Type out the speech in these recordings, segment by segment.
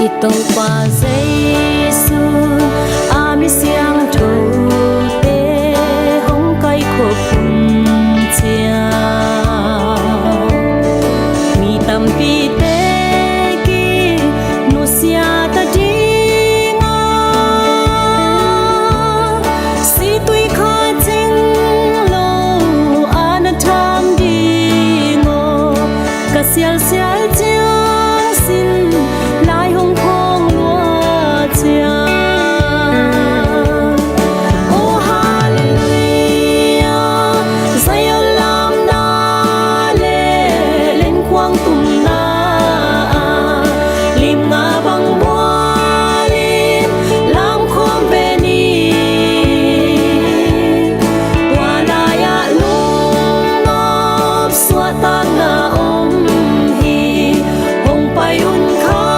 Ito pa Giêsu ami siang thu te hong kai ko pun chia mi tam pi te ki nu sia ta dinga si tui kha ching lo an tham dingo ka sial sial chiang sin lai hong khong lúa chia oh hallelujah zayo lam na le lên khoang tum na lim nga bang bua lim lam khom ve ni tua la ya lung nop xua ta na om hi hong pai un kha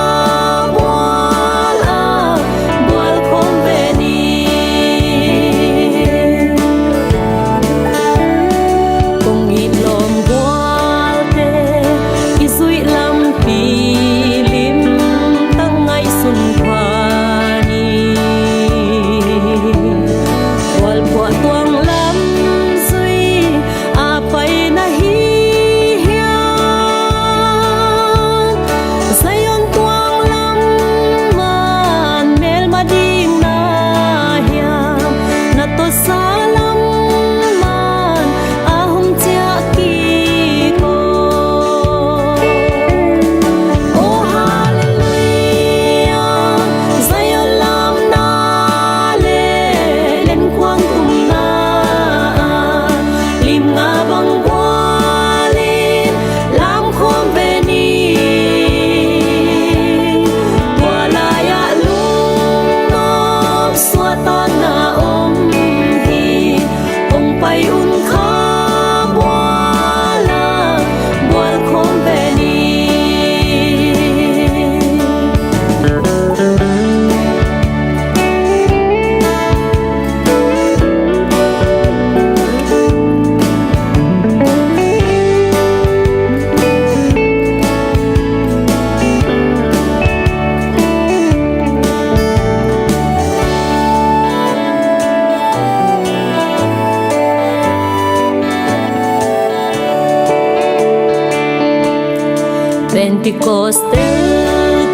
Pentecoste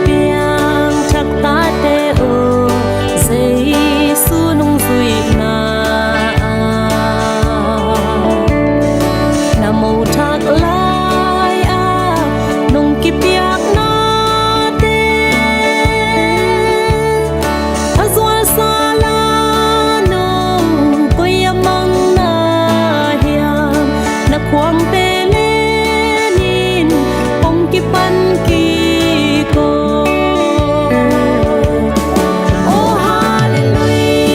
piang chắc ta te o Giêsu nung duy na na mô thác lai a nung ki piak na te a zua sa la nung koi amang na hiam na kwang te pan ki ko oh hallelujah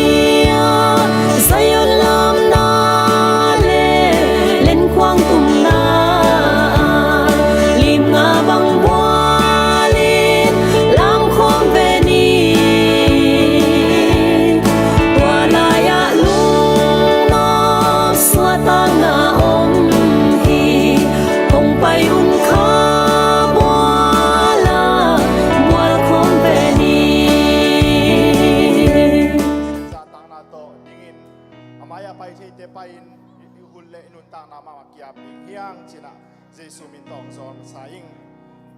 zayo lam na le lên khoang tum na lim nga bang bua lim lam khom ve ni tua la ya lung no xua ta na om hi hong pai un khaไปที่เตไปหุ่นเล่นุนต่างนามาเกียบเฮียงจินะเจสุมินตองซอนสายิง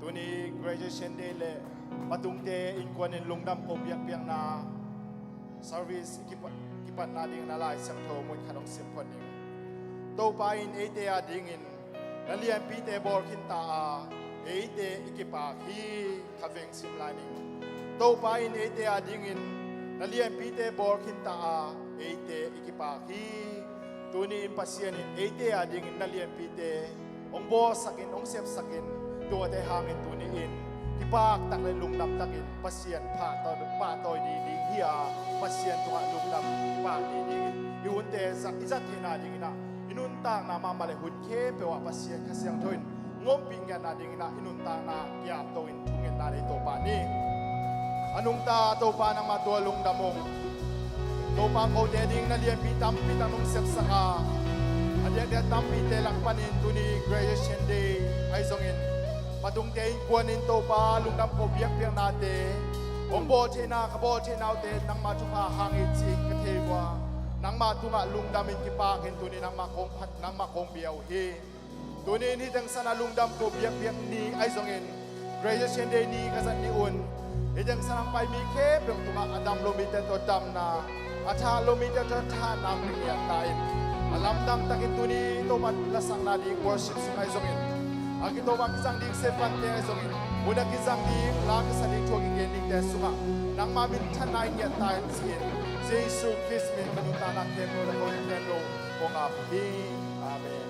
ตัวนี้ graduation day เล่มาตุงเตอินกวนอินลุงดำผมเปียงนา service กิปันนาดิ่งนาลายสังโทมุนขนมเสียบคนนิ่งโตไปอินเอเตอดิ่งอินนัเลียนปีเตบอลขินตาเอเตอิกิปาฮีคาเวงซิมลานิงโตไปอินเอเตอดิ่งอินนัเลียนปีเตบอลขินตาเอเตอิกิปาฮีตัวนี้อินปัสเซียนินเอเตอดิ่งอินนัเลียนปีเตองบอสักินองเซฟสักินตัวเตหางินตัวนี้อินกิปากตักเลยลุงดำตักินปัสเซียนผ่าต่อป่าต่อยดีดีเฮียปัสเซียนตัวลุงดำป่าดีดียูนเตสักอิจัดเทนาดิ่งนะอินุนต่างนามามาเลยหุ่นเคเปว่าปัสเซียนขเสียงทวินงมปิงกันนาดิ่งนะอินุนต่างนาเกียบตัวอินทุงเงินนาในตัวป่านี้อนุงตาตัวป่านังมาตัวลุงดำมงตัวป่าเขาเดดิ่งนาเลียนปีตังนุ่งเสพสักา Dia tampi telak panin tuni graduation day ay zongin. Padung day kuanin to pa lungdam ko biyak nate องโบเทนาขบเทนาวเตนังมาจุพาหางอิจิกเทวานังมาตุงะลุงดามินกิปาเห็นตัวนี้นังมาคงพัดนังมาคงเบียวเฮตัวนี้นี่จังสนาลุงดำตัวเบียกเบียกนี้ไอซงเอ็นเกรย์เชนเดนีกษัตริย์นิอุนไอจังสนางไปมีเคปเรื่องตุงะอดัมโลมิเตตัวดำนาอาชาโลมิเตตัวท่านำเรียนตายอลัมดำตักินตัวนี้ตัวมันละสังนาดีวอร์ชิปสุงไอซงเอ็นอากิโตบักสังดีเซฟันเตไอซงเอ็นบุญกิจังดีลากสันดีทวกิเกนิกเตสุงะนังมาบินท่านนายเงียตายเสียนเจสุคริสต์มินมนุษย์ตานักเทมโลและคนเทมโลคงอาบีอาเมน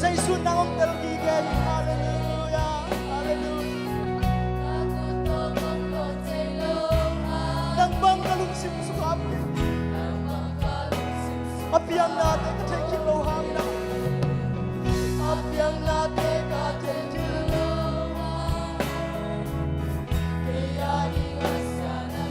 Giêsu nang ong tergige. Hallelujah. Hallelujah. Nang bang kalungsim sukapi. Apiang natin katekin lo hangna. Apiang natin katekin lo. Kaya ingasa na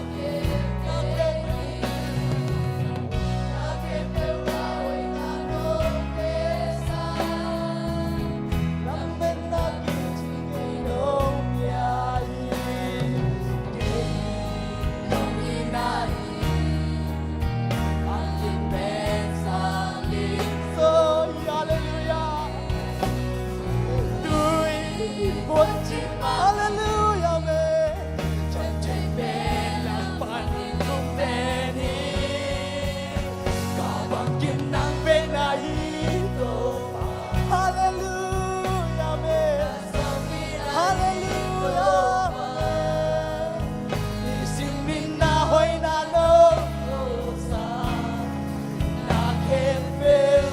Hallelujah, man. Chân bên là phản không tên cả bằng kim năng bên này Hallelujah, man. Hallelujah, man. Isin min na hoy na no sa na kempel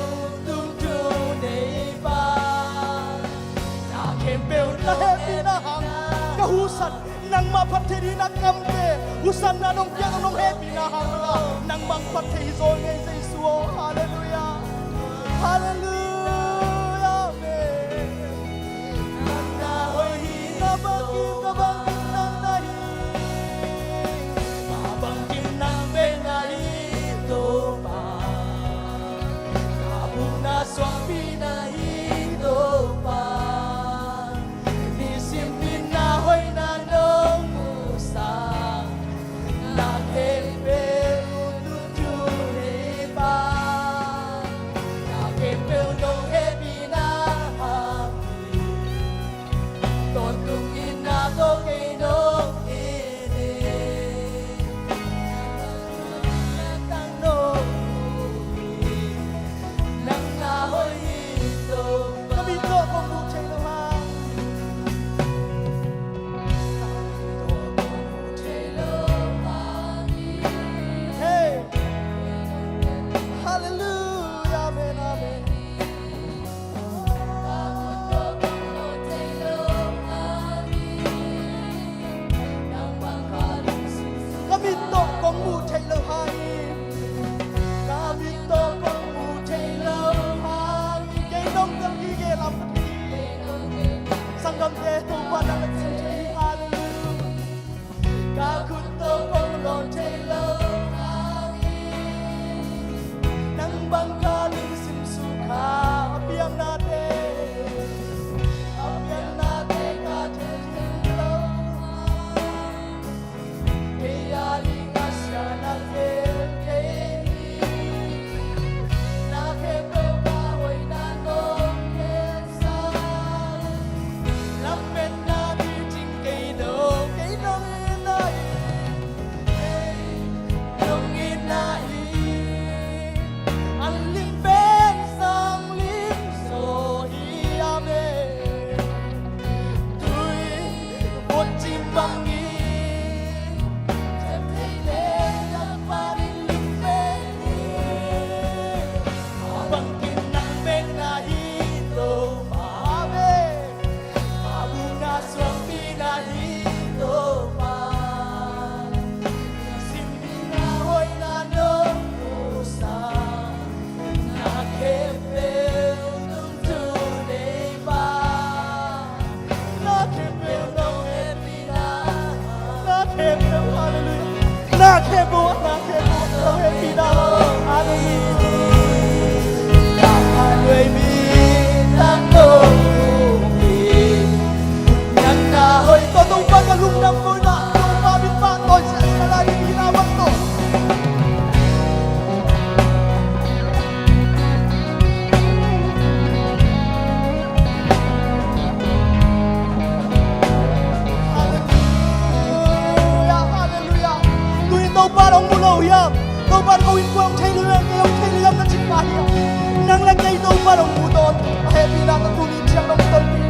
tung tu nei ba na kempel na happy na hang kahusan nang mapatiri na kampe husan na nong piang nong happy na hang nang mangpatiri zol ngay sa isuo hallelujah hallelujah amen na hoy na bangkim nang nahi mabangkim nang benai to pa kabung na swapi na ito pa Nisimpin na hoy na nong usang Nakempel ututuloy pa Nakempel nong hebi na hapi Tontungin na to kay nong ini Natang nong uli Nang nahoy ito Kami to kung bukay luhang Hey, hallelujah, amen, amen. Kami to kong mu thay lâu hai, kami to kong mu thay lâu hai. Cái đông tâm ghi ghê làm sang cầm thế tu qua năng lực sinh chơi hallelujah. Cả khut to kong lon thay lâu nang bangka ling sim suka apiang nate ka thelo kaya ling asya na ke na ke pe ka hoy na no ke sa lam men na di ching cây no nai dong in nai An lim bên sang lim so iame Tui một chim băng nghi Thêm thấy lệ đang pha đi lim bên nghi Băng kim nắng bên na hito ma be Abu na suampi na hito ma Simbi na hoy na no usang Nakempel tung tu nei ba Nakempel nong happy na Nakempel hallelujah Nakempel nong happy na hallelujah Các người mi tăng nông mi Nhắn na hơi to tung ba ka lung nam tôi na Tung ba bin ba tôi sẽ salay ginawang to Hallelujah, hallelujah. Tuy tâu ba đông mù lâu hiệp, tâu ba câu in quang thay lương na chích ba hiệp. Nang lang ngay tâu ba đông mù tôn, happy na ta tunin siyang nong tôn mi.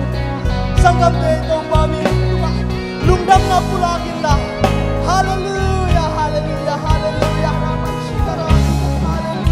Sang kam te tâu ba mi, lungdam na pulagin na. Hallelujah, hallelujah, hallelujah. Hallelujah.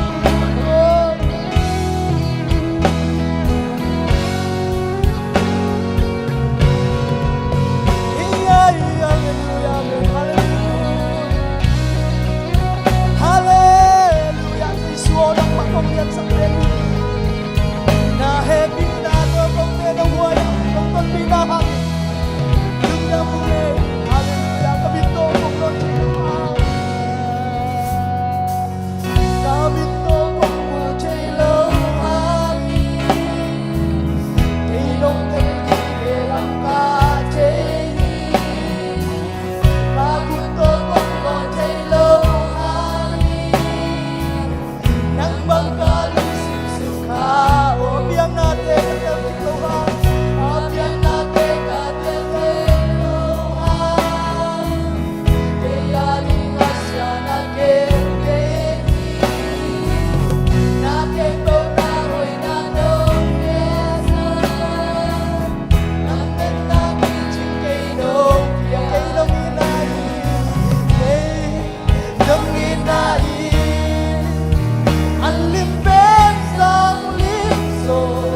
anh lim bên sang lim rồi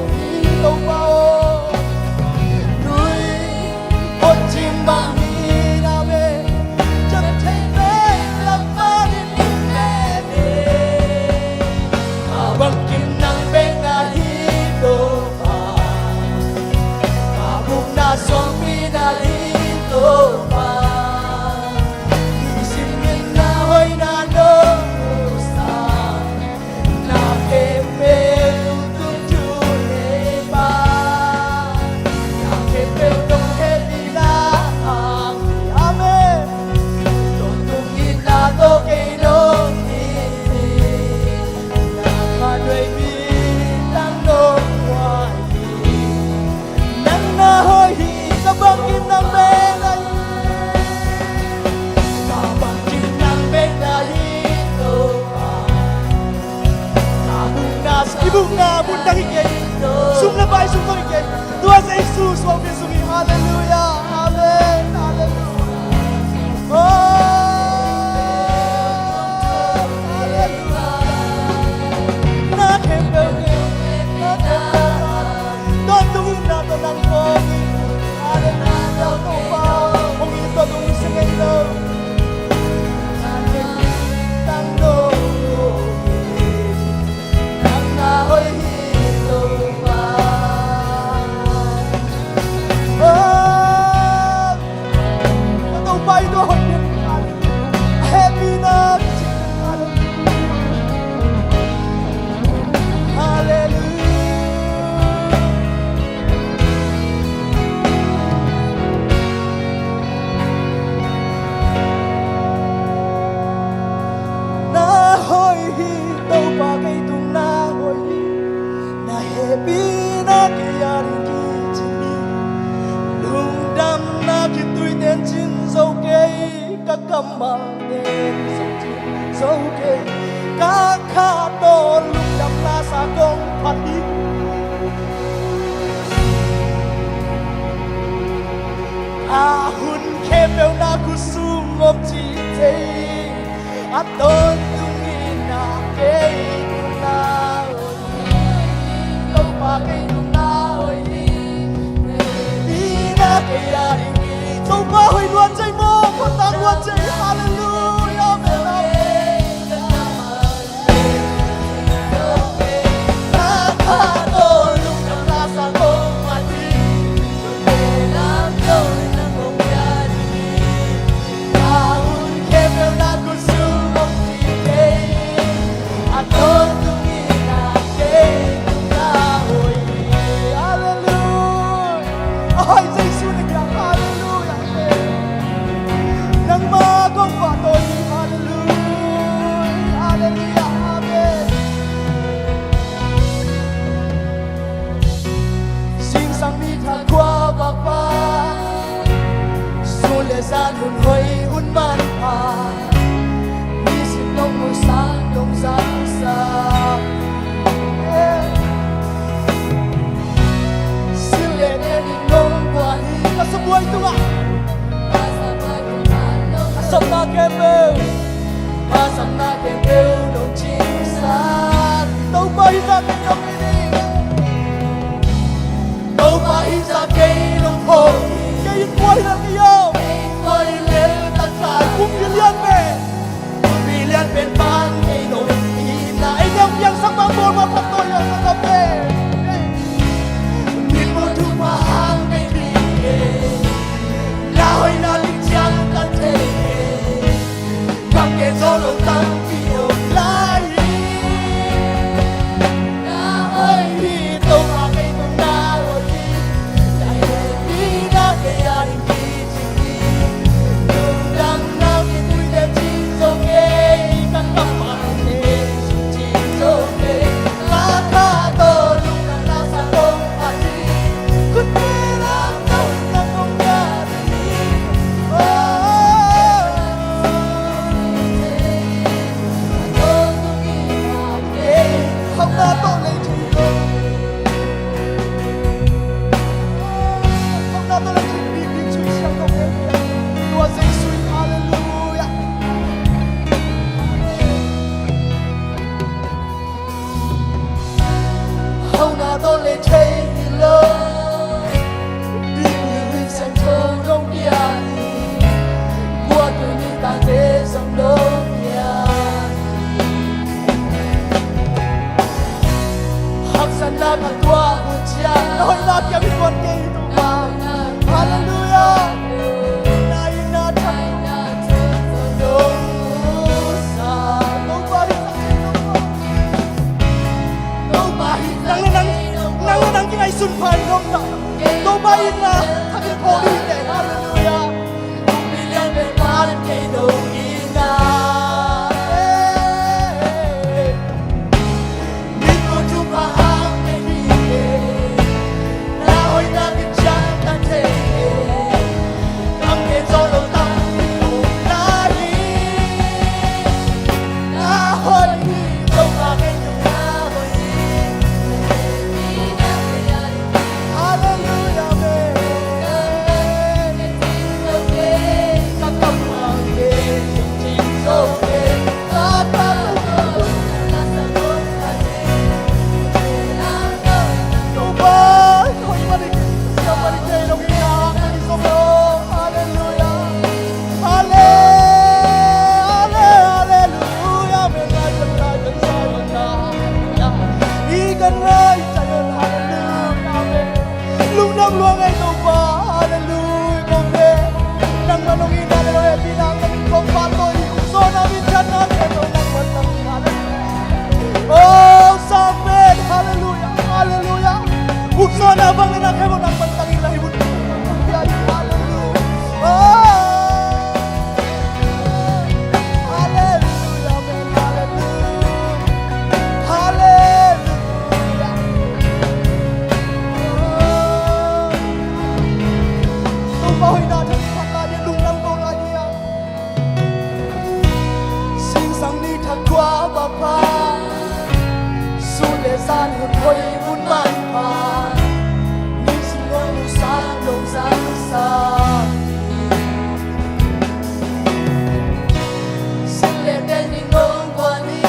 đâu bao núi một chim bằng đi nào về chợt thấy bé làm ba đi mẹ đi à bằng kim nắng bên ngà hi đồ mà bụng na xuống bi na đi đồ bunga bundang ikay sumlabay sumtong ikay Tuhan Yesus wag Yesus haleluya amen haleluya oh haleluya nakembel don tungin na to ng pogi haleluya to pa kung ito tungin sa ngayon cầm bằng đèn sông chiến dấu kê các khá tô lúc đắm la xa công phát đi à hun kê bèo na ku su ngọc chi thế à tôn tung nghi na kê na đâu mà kê na ôi đi na kê ya đi đâu mà hồi luôn chạy mô con ta luôn chạy hallelujah amen gian hồn hơi hun man pa đi xin đông môi sáng đông sáng xa xin lệ nên đi đông qua đi ta sắp quay tung ạ sắp na kem bêu ta sắp na kem bêu đông chim xa đâu bay ra cây đông đi đâu bay ra cây đông hồ cây quay ra cây yêu kung bilianเป็นบ้านให้หนุ่มอีน่าไอ้เดียวยังสักบางตัวมาพักตัวยังสักกับเพ่บินบนทุ่งมาหางไม่ดีน่าให้น่าลิจังกันเทกังเกจโซลงตั้งที่โอไลน่าให้ที่ตัวมาให้ตัวน่าโอ้ยน่าให้ที่น่าแค่ยาดิ Hãy subscribe cho kênh Ghiền Mì Gõ để không bỏ lỡ hồng nào tôi lên chơi thì lâu đi người sang thâu đông bia qua tôi những ta thế dòng đông bia hấp dẫn là cả tua một chia nói là kia bị con kia tụ bà hallelujah nay na thay na đông sa đông ba nang kinay sunpan nong na to ba ina thakil ko ite hallelujah million be parin kay dong ina ni ko tu pa ang ni na hoy na bin chan ta te kam ke zo lo ta na hi na hoy ni to pa ke Sana bang ina kayo ng pantangin lahi mo hallelujah hallelujah hallelujah tumahoy natin pagkanya lunang mo lagi sinsang ni thakwa bapa sule san hun hoy mun man pa đông sáng xa xin lên đến những ngôn qua đi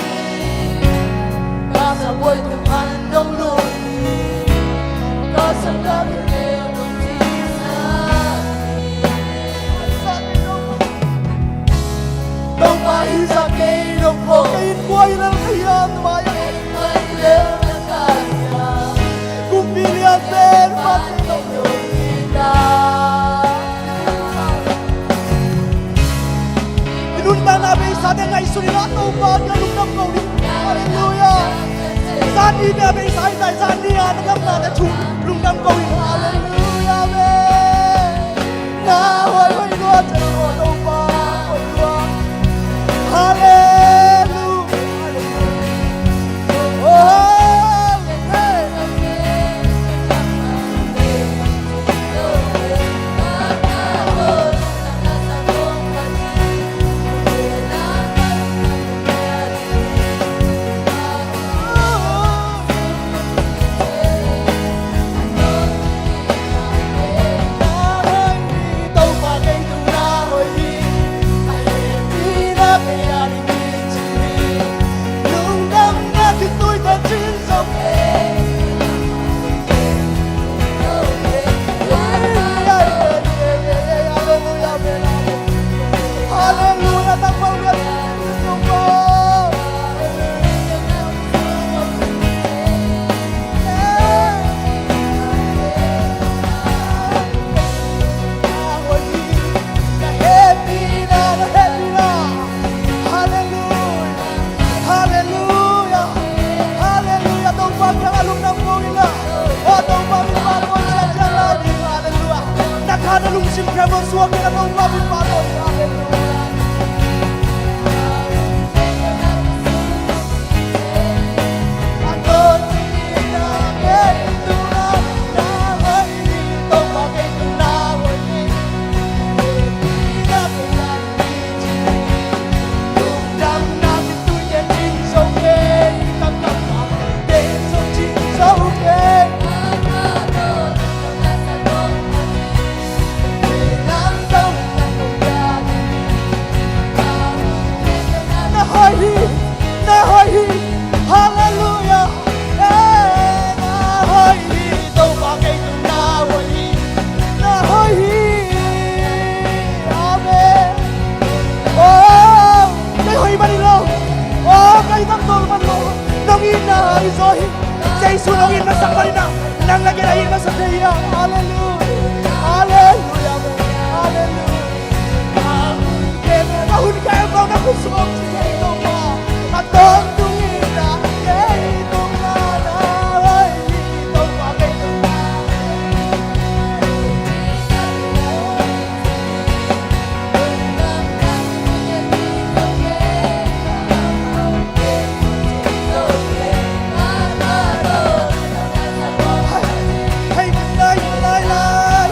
ta sẽ vui từng ăn đông luôn ta sẽ có những điều đông chi xa đông ba hi ra cây đông hồ cây quay lên khi ăn mai quay lên cả nhà cùng đi liên bên phát đông đông Inunda na be sa de ngai suri la to ba ga lung nam ko ni hallelujah san ni be be sai sai san ni an nam na de chu lung nam ko ni hallelujah be na hoi hoi lo cha ko to ba ko lo hallelujah oh Lungsim kemo suami na tong babi paloy hallelujah Aton kita itu na hoy tong babi na hoy kita kita lung dam na tu yen jin so ke kam kam de so jin so ke Hãy subscribe cho kênh Ghiền Mì Gõ để không bỏ lỡ na isoy Say sunogin na sa kalina Nang nagirahin na sa daya Hallelujah Hallelujah Hallelujah Kahun kaya ba na kusok Sige ito pa At doon tungin na Ito nga na Ito pa kayo Hey, lay, lay, lay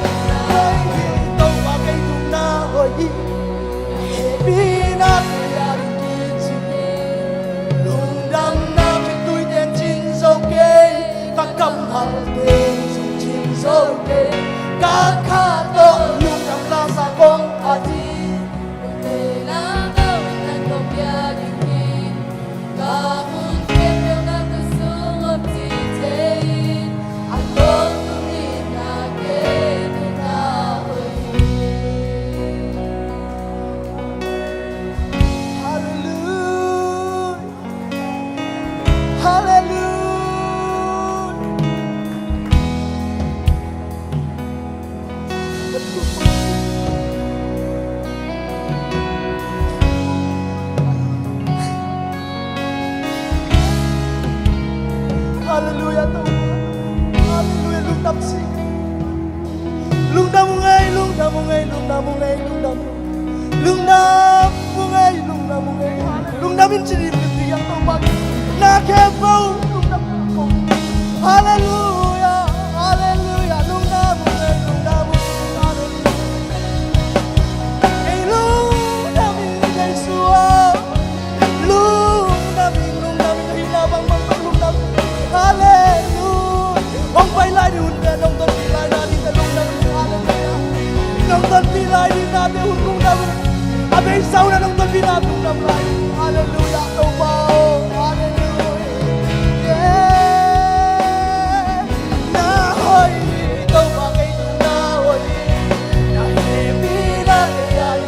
Ito pa kayo na Lung đâm na trên tôi đen chín dấu kê các căm hận tên dùng chín dấu kê các khá tội lung đâm la sa con à chi Hallelujah Hallelujah Hallelujah Tuhan Hallelujah lung đâm xì lung đâm ngay lung đâm ngay lung đâm ngay lung đâm lung đâm ngay lung đâm ngay lung đâm in chỉ đi yang Tuhan na kebau lung đâm Hallelujah Hallelujah lung đâm ngay lung đâm ngay lung đâm ngay suah lung đâm hinabang mang lung đâm Hallelujah Ông bay lại đi hùn đèn ông tuần đi lại ra đi ta lung đâm Hallelujah Ông tuần đi lại đi ta đi hùn lung đâm À bên sau là ông tuần đi lại lung đâm lại Hallelujah Ông bao Hallelujah Yeah Na hoi Tâu bà ngay tù na hoi Na hề bi na hề ai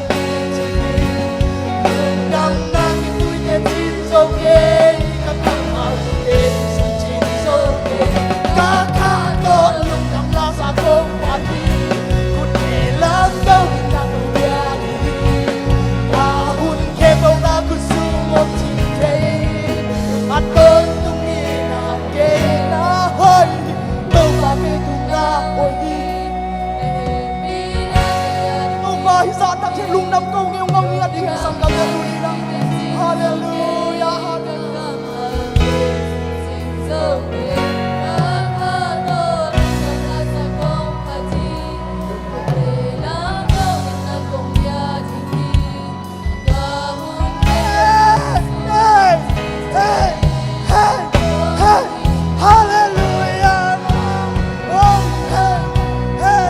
Lung đâm na khi tôi đen chín dâu kê Các thằng mà tôi đen dùng chín dâu kê Các khá tội lung đâm la sa không hoàn đi Cút kê lắm đâu na đâu bia đi Hà hùn kê bầu na cút su một chi kê At tôn tung nghi na kê na hoi Tâu bà kê tung na hoi đi Tâu bà hi sa tak trên lung đâm câu nghêu ngông nghi đi hình sang cầm na tui na Hallelujah Hey, hey, hey, hey, hallelujah. Oh, hey, hey,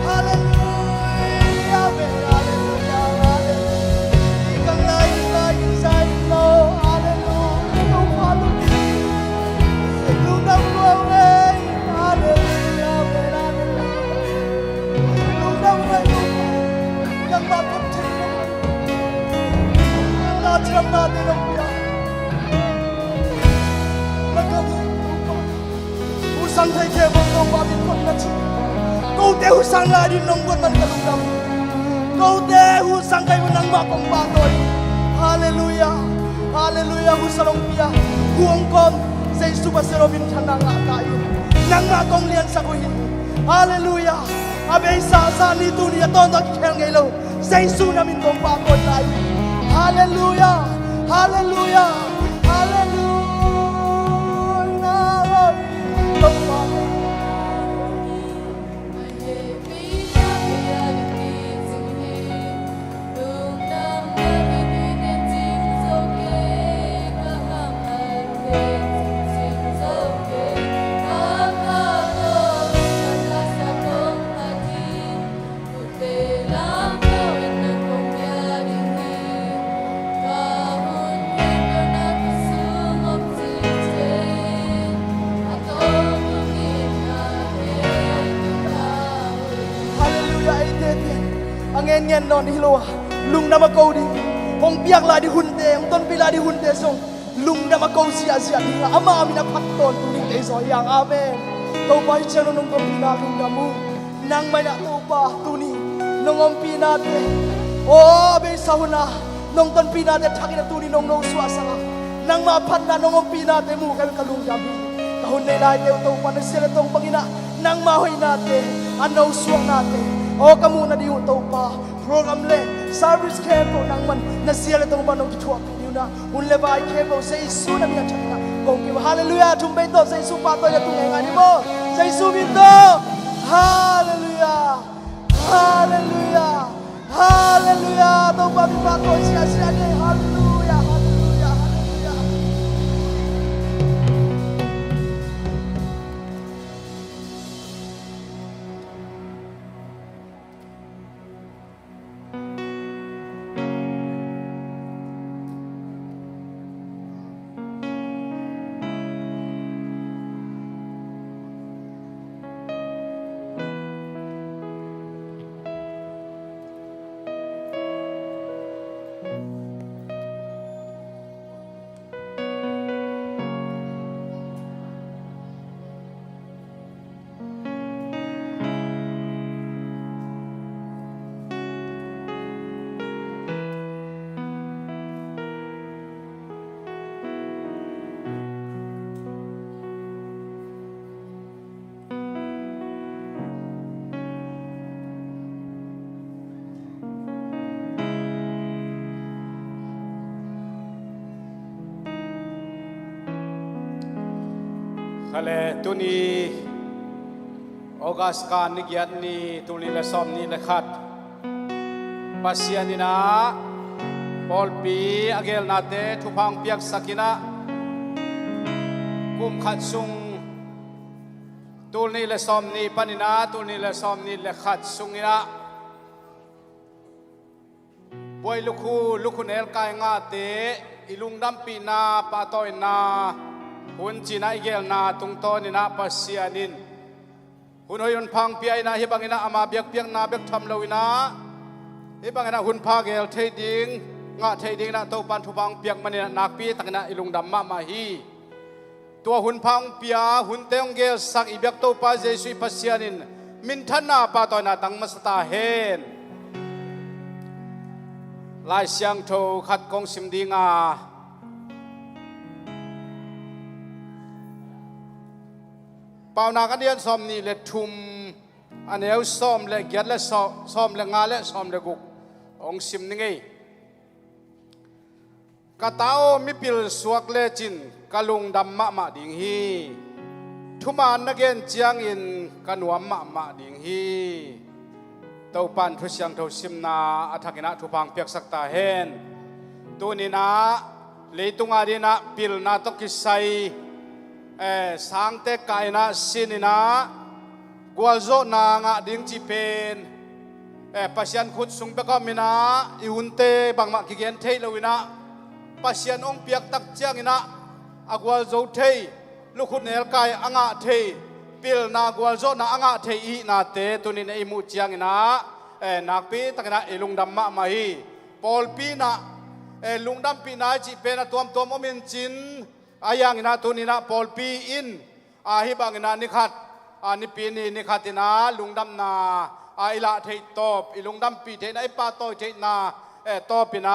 hallelujah. Hallelujah, hallelujah. Ikang lain sa inyo. Hallelujah. Oh, hallelujah. Lundang mo away. Hallelujah, hallelujah. Lundang mo away. Yang bakit sila. Yang natin natin ang biyak. Husang thay kê bông nông ba bin con ngắt Câu tế husang la đi nông quân man kalung đâm Câu tế husang kay menang ba kong batoy Hallelujah Hallelujah husarong pia Huwang kon sa isuba si Robin Chanang tayo Nang ba kong lian sa kuhin Hallelujah Abe sa nito niya tonton kikayang ngaylaw Sa isu namin kong batoy tayo Hallelujah Hallelujah Hallelujah angen ngen non hi lo lung na ma ko di hong piak la di hun te hong ton pi la di hun te song lung na ma ko sia sia di nga ama mi na phat ton tu ni te so yang amen to pai chen nong ko pi na lung na mu nang mai na to pa tu ni nong om pi na te o be sauna nong ton pi na te thaki na tu ni nong no swa sa nang ma phat na nong om pi na te mu ka kalung ja bi ka hun nei lai te to pa na sel tong pangina nang ma hoi na te ano suang na te o kamu na di to pa program le service camp nang man na sel tong pa nong ki thua pi na un le bai camp se su na mi cha na kong ki hallelujah thum be to se su pa to ya tu ngai ngani mo se su bi to hallelujah hallelujah hallelujah to pa bi pa to sia sia ni hallelujah hallelujah hallelujah Kale tuni August kan ni giat ni tuli la som ni la khat pasian ni na Paul pi agel nate thupang piak sakina kum khat sung tul ni la som ni panina tul ni la som ni la khat sungina boy lukhu nel kai nga te ilung dam pi na pa toy na hun china igel na tung to ni na pasianin hun hoyon phang pi ai na hi bangina ama biak piak na bek tham loina hi bangina hun pha gel thei ding nga thei ding na to pan thu bang piak manina nak pi takna ilung dam ma hi tua hun phang pia hun teong gel sak i biak to pa jesu pasianin min thana pa to na tang masata hen lai siang tho khat kong sim dingaเปล่านากันเดียนซ้อมนี่เลทุมอันเดียวซ้อมเลเกียรเลซ้อมเลงาเลซ้อมเลกุกองซิมนี่ไงกะตาโอมิปิลสวกเลจินกะลุงดำมะดิ่งฮีทุมานนักเรียนจียงอินกะหนวมมะดิ่งฮีเต้าปันทุเสียงเต้าซิมนาอัฐกินะทุพังเปียกสักตาเฮนตัวนี้นะเลยตุงอาดีนะปิลนาตกิไซsang te kai na sinina gwalzo na nga ding chi pen pasian khut sung be ka mina iunte bangma ki gen thei lowina pasian ong piak tak chiang ina agwalzo thei lukhut nel kai anga thei pil na gwalzo na anga thei I na te tunin ei mu chiang ina nak pi takna ilung dam ma hi pol pi na lungdam pi na chi pen na tuam omin chin ayang ina tunina Paul pi in hi bang ina nikhat ni pi ni nikhatina lungdam na ila thei top ilungdam pi thei na pa to thei na top ina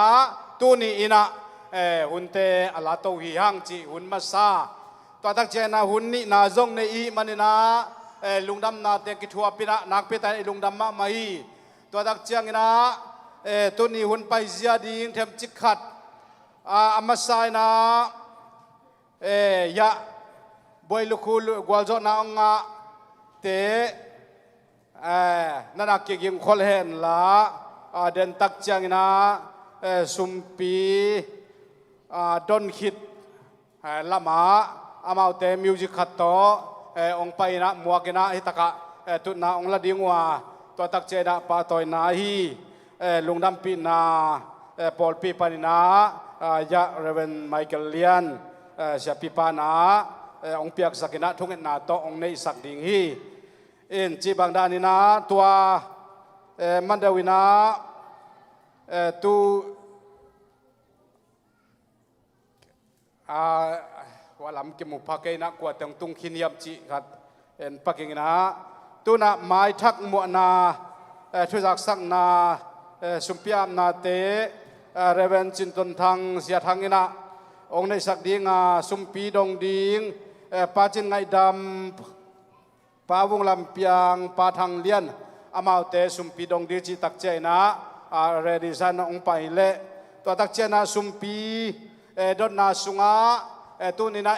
tuni ina hunte ala to hi hang chi hun ma sa to tak che na hun ni na zong nei I manina lungdam na te ki thua pina nak pe ta lungdam ma hi to tak chiang ina tuni hun pai zia ding them chikhat amasai na ya boy lukul gwalzo na nga te nanak ke ging khol hen la den tak chang na sumpi don khit lama amau te music khat to ong pai na muakena hitaka tu na ong la dingwa to tak che na pa toy na hi lungdam pi na Paul pi panina ya Reverend Michael Lian sia pipa na ong piak sakina thungen na to ong nei sak ding hi in chi bang da ni na tua มันเดวินาตูว่าลำกิมุพักเกนักกว่าตรงตุงขินยำจีครับเอ็นปักกิ่งนะตูน่ะไม้ทักมัวนาทุจักสักนาสุมพิอามนาเตเรเวนจินตนทางเสียทางนี้นะองค์ในสักดีงาสุมปีดงดิงปาจินไงดำปาวงลำเปียงปาทางเลียนอามาเตสุมปีดงดีจิตักเจนะเรดิซันองไปเละตัวตักเจนะสุมปีดอนนาสุงาตัวนี้นะ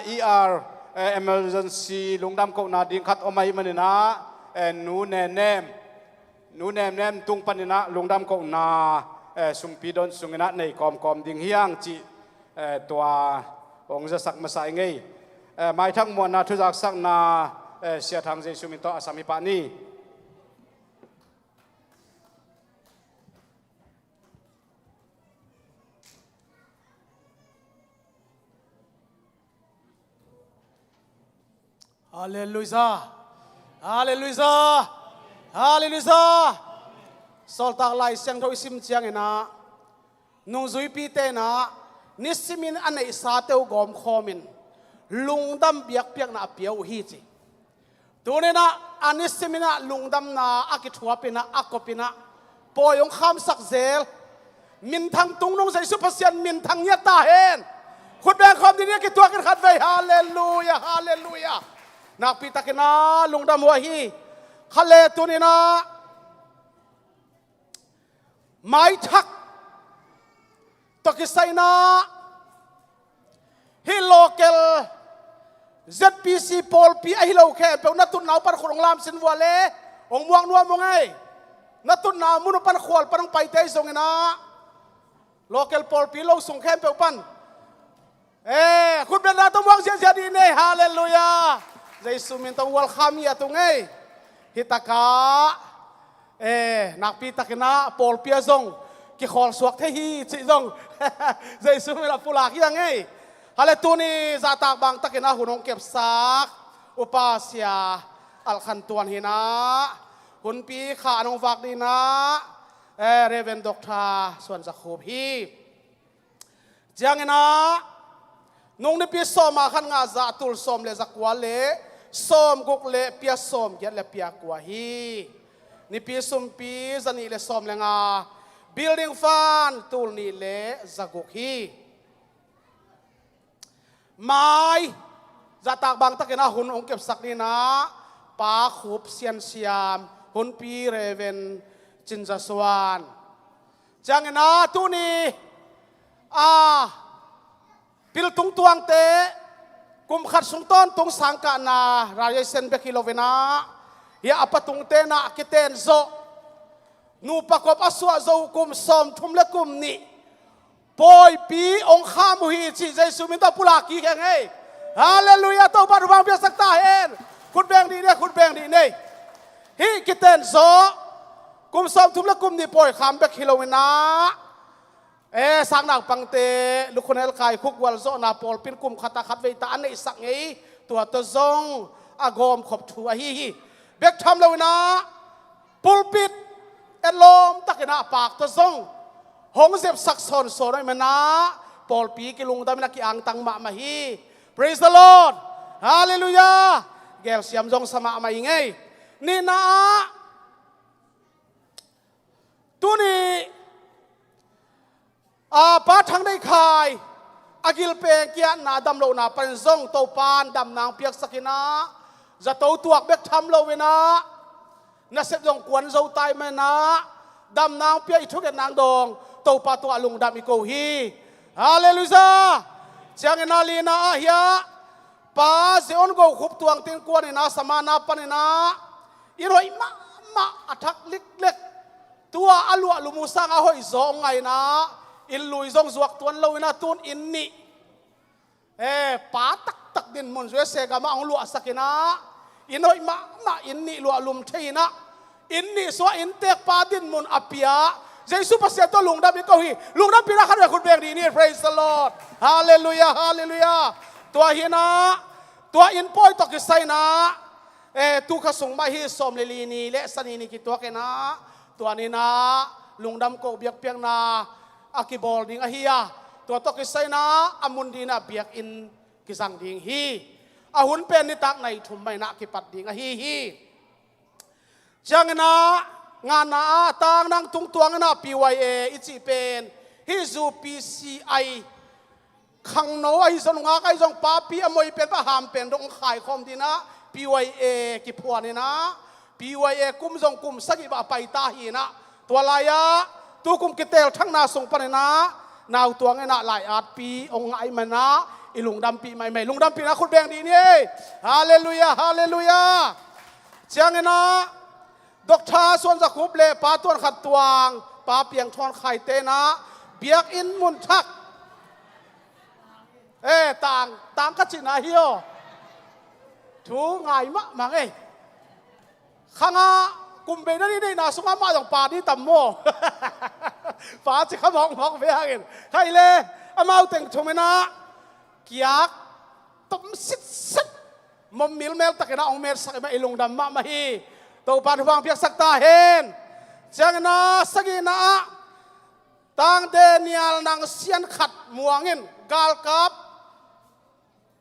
emergency ลุงดำก็นาดิ่งขัดออกมาอีมันนี่นะนูแนมตุงปันนี่นะลุงดำก็นาสุมพีดอนสุงนะในกอมดิ่งเฮียงจีตัวองค์จะสักมาใส่ไงไม่ทั้งมวลนะทุกสักนาเสียทางเจสุมิโตอาสามิปานีฮาเลลูยาฮาเลลูยาฮาเลลูยาสอลตากไลเสียงทวิสิมเชียงนะนุ่งจุยปีเตนะนิสิมินอันไหนสาเตวกอมคอมินลุงดำเบียกเปียกนะเปียวฮีจีตัวนี้นะอันนิสิมินะลุงดำนะอากิทัวปินะอักกปินะปอยงคำสักเซลมินทางตุงนงใส่สุภาษิตมินทางเนียตาเฮนคุณแบงคอมดีนี้กิตัวกันขัดไว้ฮาเลลูยาฮาเลลูยานักพิทักษ์นะลุงดำหัวฮีขเลตัวนี้นะไม้ทักตกิไซนะฮิโลเกล ZPC โพลปีไอฮิโลแค่เป็นนัตุนหนาวปันขวงลามสินวัวเล่องม่วงนัวมงไงนัตุนหนาวมุนปันขวลปันไปเตยส่งนะโลเกลโพลปีโลส่งแค่เป็นปันคุณเป็นนาต้องมองเสียดีเนี่ยฮาเลลูยาใจสุมินต้องวัลคามีตรงไงฮิตากานักพิทักษ์นะโพลปีส่งกิขอลสวกเทฮีจิส่งใจสุมินละปุลากี่ยังไงฮาเลตูนี่จะตากบางตะกินะหุ่นองเก็บซักอุปาเสียอัลขันตวนหินะหุ่นปีขานองฝากดีนะเรเวนด็อกทาส่วนจะคูพีจังนะนงนี่ปีสอมาขันงาจะตุลสอมเลจักวาเลสอมกุกเลปีสอมเกียรเลปีกว่าฮีนี่ปีสุมปีจะนี่เลสอมเลงา building fan ตุลนี่เลจักุกฮีไม้จะตากบางตะกินะหุ่นองเก็บสักนี่นะปาขุบเซียนเซียมหุ่นปีเรเวนจินจสวานจังนะตุนี่พิลตุงตวงเตกุมขัดสุงต้นตุงสังกานารายเซนเบกิโลเวนะเฮียอปตุงเตนะกิเตนโซนูปะกบอสวะโซกุมสอมทุมเลกุมนี่ปอยปีองข้ามุฮีจีใจสุมินตาปุลากีแข่งไงฮาเลลูยาตัวบารุบังเบียสักตาเห็นคุณแบงดีเนี่ยคุณแบงดีเนี่ยฮีกิเตนโซกุมสอมทุมเลกุมนี่ปอยขามเบกิโลเวนะสังนักปังเตลูกคนเอลกายคุกวัลโซนาปอลปินกุมขัตาขัดเวตาอันนี้สักไงตัวตะซงอากอมขบทัวฮีเบกทำเลยนะปุลปิดเอลมตะกินะปากตะซงหงเจ็บสักซอนโซนไอ้มันนะปอลปีกิลุงตามินักอังตังมาฮี praise the Lord hallelujah แกเสียมจงสมามาอีไงนี่นะตัวนี้ป้าทั้งได้ขายอากิลเปเกียนาดำโลนาเป็นซงโตปานดำนางเปียกสกินะจะโตตัวเบกทำโลเวนะน่าเสพจงกวนโจตายแม่นะดำนางเปียกทุกอย่างนางดองโตปาตัวลุงดำอีโกฮีฮาเลลูยาเจียงนาลีนาเฮียป้าเสียนโกขุบตัวติงกวนนะสมานาปันนะอีรอยมาอัทักเล็กตัวอลัวลุมุสังอาหอยซองไงนะอินลุยซงสวกตัวเรานะตุนอินนี่ป้าตักดินมุนสวยเสกมาองลัวสักนะอินหอยมาอินนี่ลัวลุมเทนะอินนี่สวอินเตกป้าดินมุนอภิยาเจสุภาษิตตัวลุงดับอีกเขาฮีลุงดับปีนักขันคุณเบียงดีนี่ praise the Lord ฮาเลลูยาฮาเลลูยาตัวฮีนะตัวอินปอยตกิไซนะตุกขสงมาฮีสมเลลีนีและสนีนี่กิตัวแกนะ ตัวนี้นะลุงดำโกเบียกเปียงนาอากิบอลดิงอาฮียตัวตกิไซนะอามุนดีนะเบียกอินกิสังดิงฮีอาหุนเป็นนิตักในทุ่มไม่นักกิปัดดิงอาฮีจังนะงานนาต่างนั่งตุงตัวงนะ PYA อิจิเป็นฮิซู PCI ขังโนไอสนุงอาไอจงป้าปีอมวยเป็นพระหามเป็นดงขายคอมดีนะ PYA กิพวนี่นะ PYA กุมจงกุมสักิบะไปตาหีนะตัวลายะตัวกุมกิเตลทั้งนาส่งปนนะนาวตัวไงนะหลายอาทปีองไอมันนะอีลุงดำปีไม่ลุงดำปีนะคุณแบงดีนี่ฮาเลลูยาฮาเลลูยาเจ้าไงนะดอกทาส่วนจะคุบเลป้าตัวขัดตวงป้าเปียงทอนไข่เตนะเบียกอินมุนทักต่างกัจจินาฮิโอถูไงมังข้างกุมเบนนี่นาสุงามาต้องป่านี่ต่ำโมป่าจะขมองไปหากินใครเลยอามาแต่งชมนะกิยากต้มสิมมิลเมลตะกินะองเมลสักมาอิลงดำมาฮีตัวปานฟังเพียงสักตาเห็นจังนะสกินะต่างเดนิยลนางเซียนขัดมัวงินกาลกับ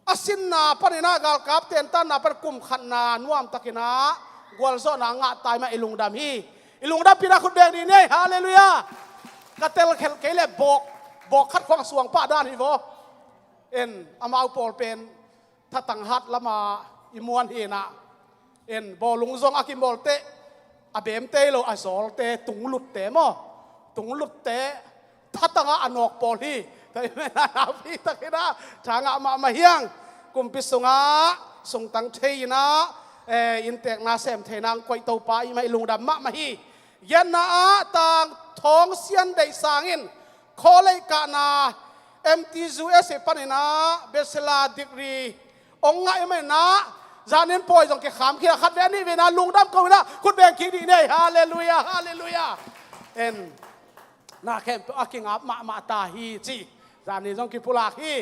อาสินนาปนินากาลกับเตียนตันนาเป็นกลุ่มขันนานวมตะกินะกวลโซนางะตายมาอิลุงดำฮีอิลุงดำพินาคุณแบงดีเนี่ยฮาเลลูยากระเตลเกลบอกคัดควงสวงป้าด้านฮิโวอามาอุปอลเป็นถ้าตั้งหัดละมาอิมวนฮีนะบอลุงซงอากิมบอลเตะอาเบมเตะโลอาโซลเตะตุงหลุดเตะมั้งตุงหลุดเตะถ้าตั้งอันออกบอลฮีแต่ไม่น่าพี่ตะกี้นะทางมาเฮียงกุมพิสงาส่งตังเทยนะอินเตกนาเซมเทนังกวยตัวไปไม่ลุงดำมาฮียันนาต่างท้องเสียนได้สางินโคเลยกานา MTZS ปันนะเบสลาดิกรีองไงไม่นะจานินปอยจงเกขามเขียขัดแวนนี่เวนาลุงดำก็เวนาคุณแบงคิดดีเนี่ยฮาเลลูยาฮาเลลูยานาเข้มอากิงอับมาตาฮีจีจานินจงกิปุลาฮี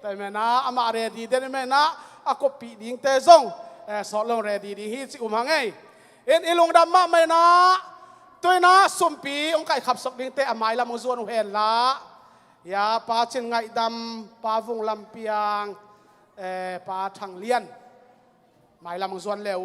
แต่แม่นะอามาเรดีเดนแม่นะอากปีดิงเตจงสอดลงเรดีดีฮีจิอุมังไงอิลุงดำมาไม่นะตัวนะสุมปีองค์ไก่ขับสกดิงเตอไมละมุส่วนเห็นละยาปาชินไงดำปาวุงลำเปียงปาทางเลียนหมายละมุส่วนเร็ว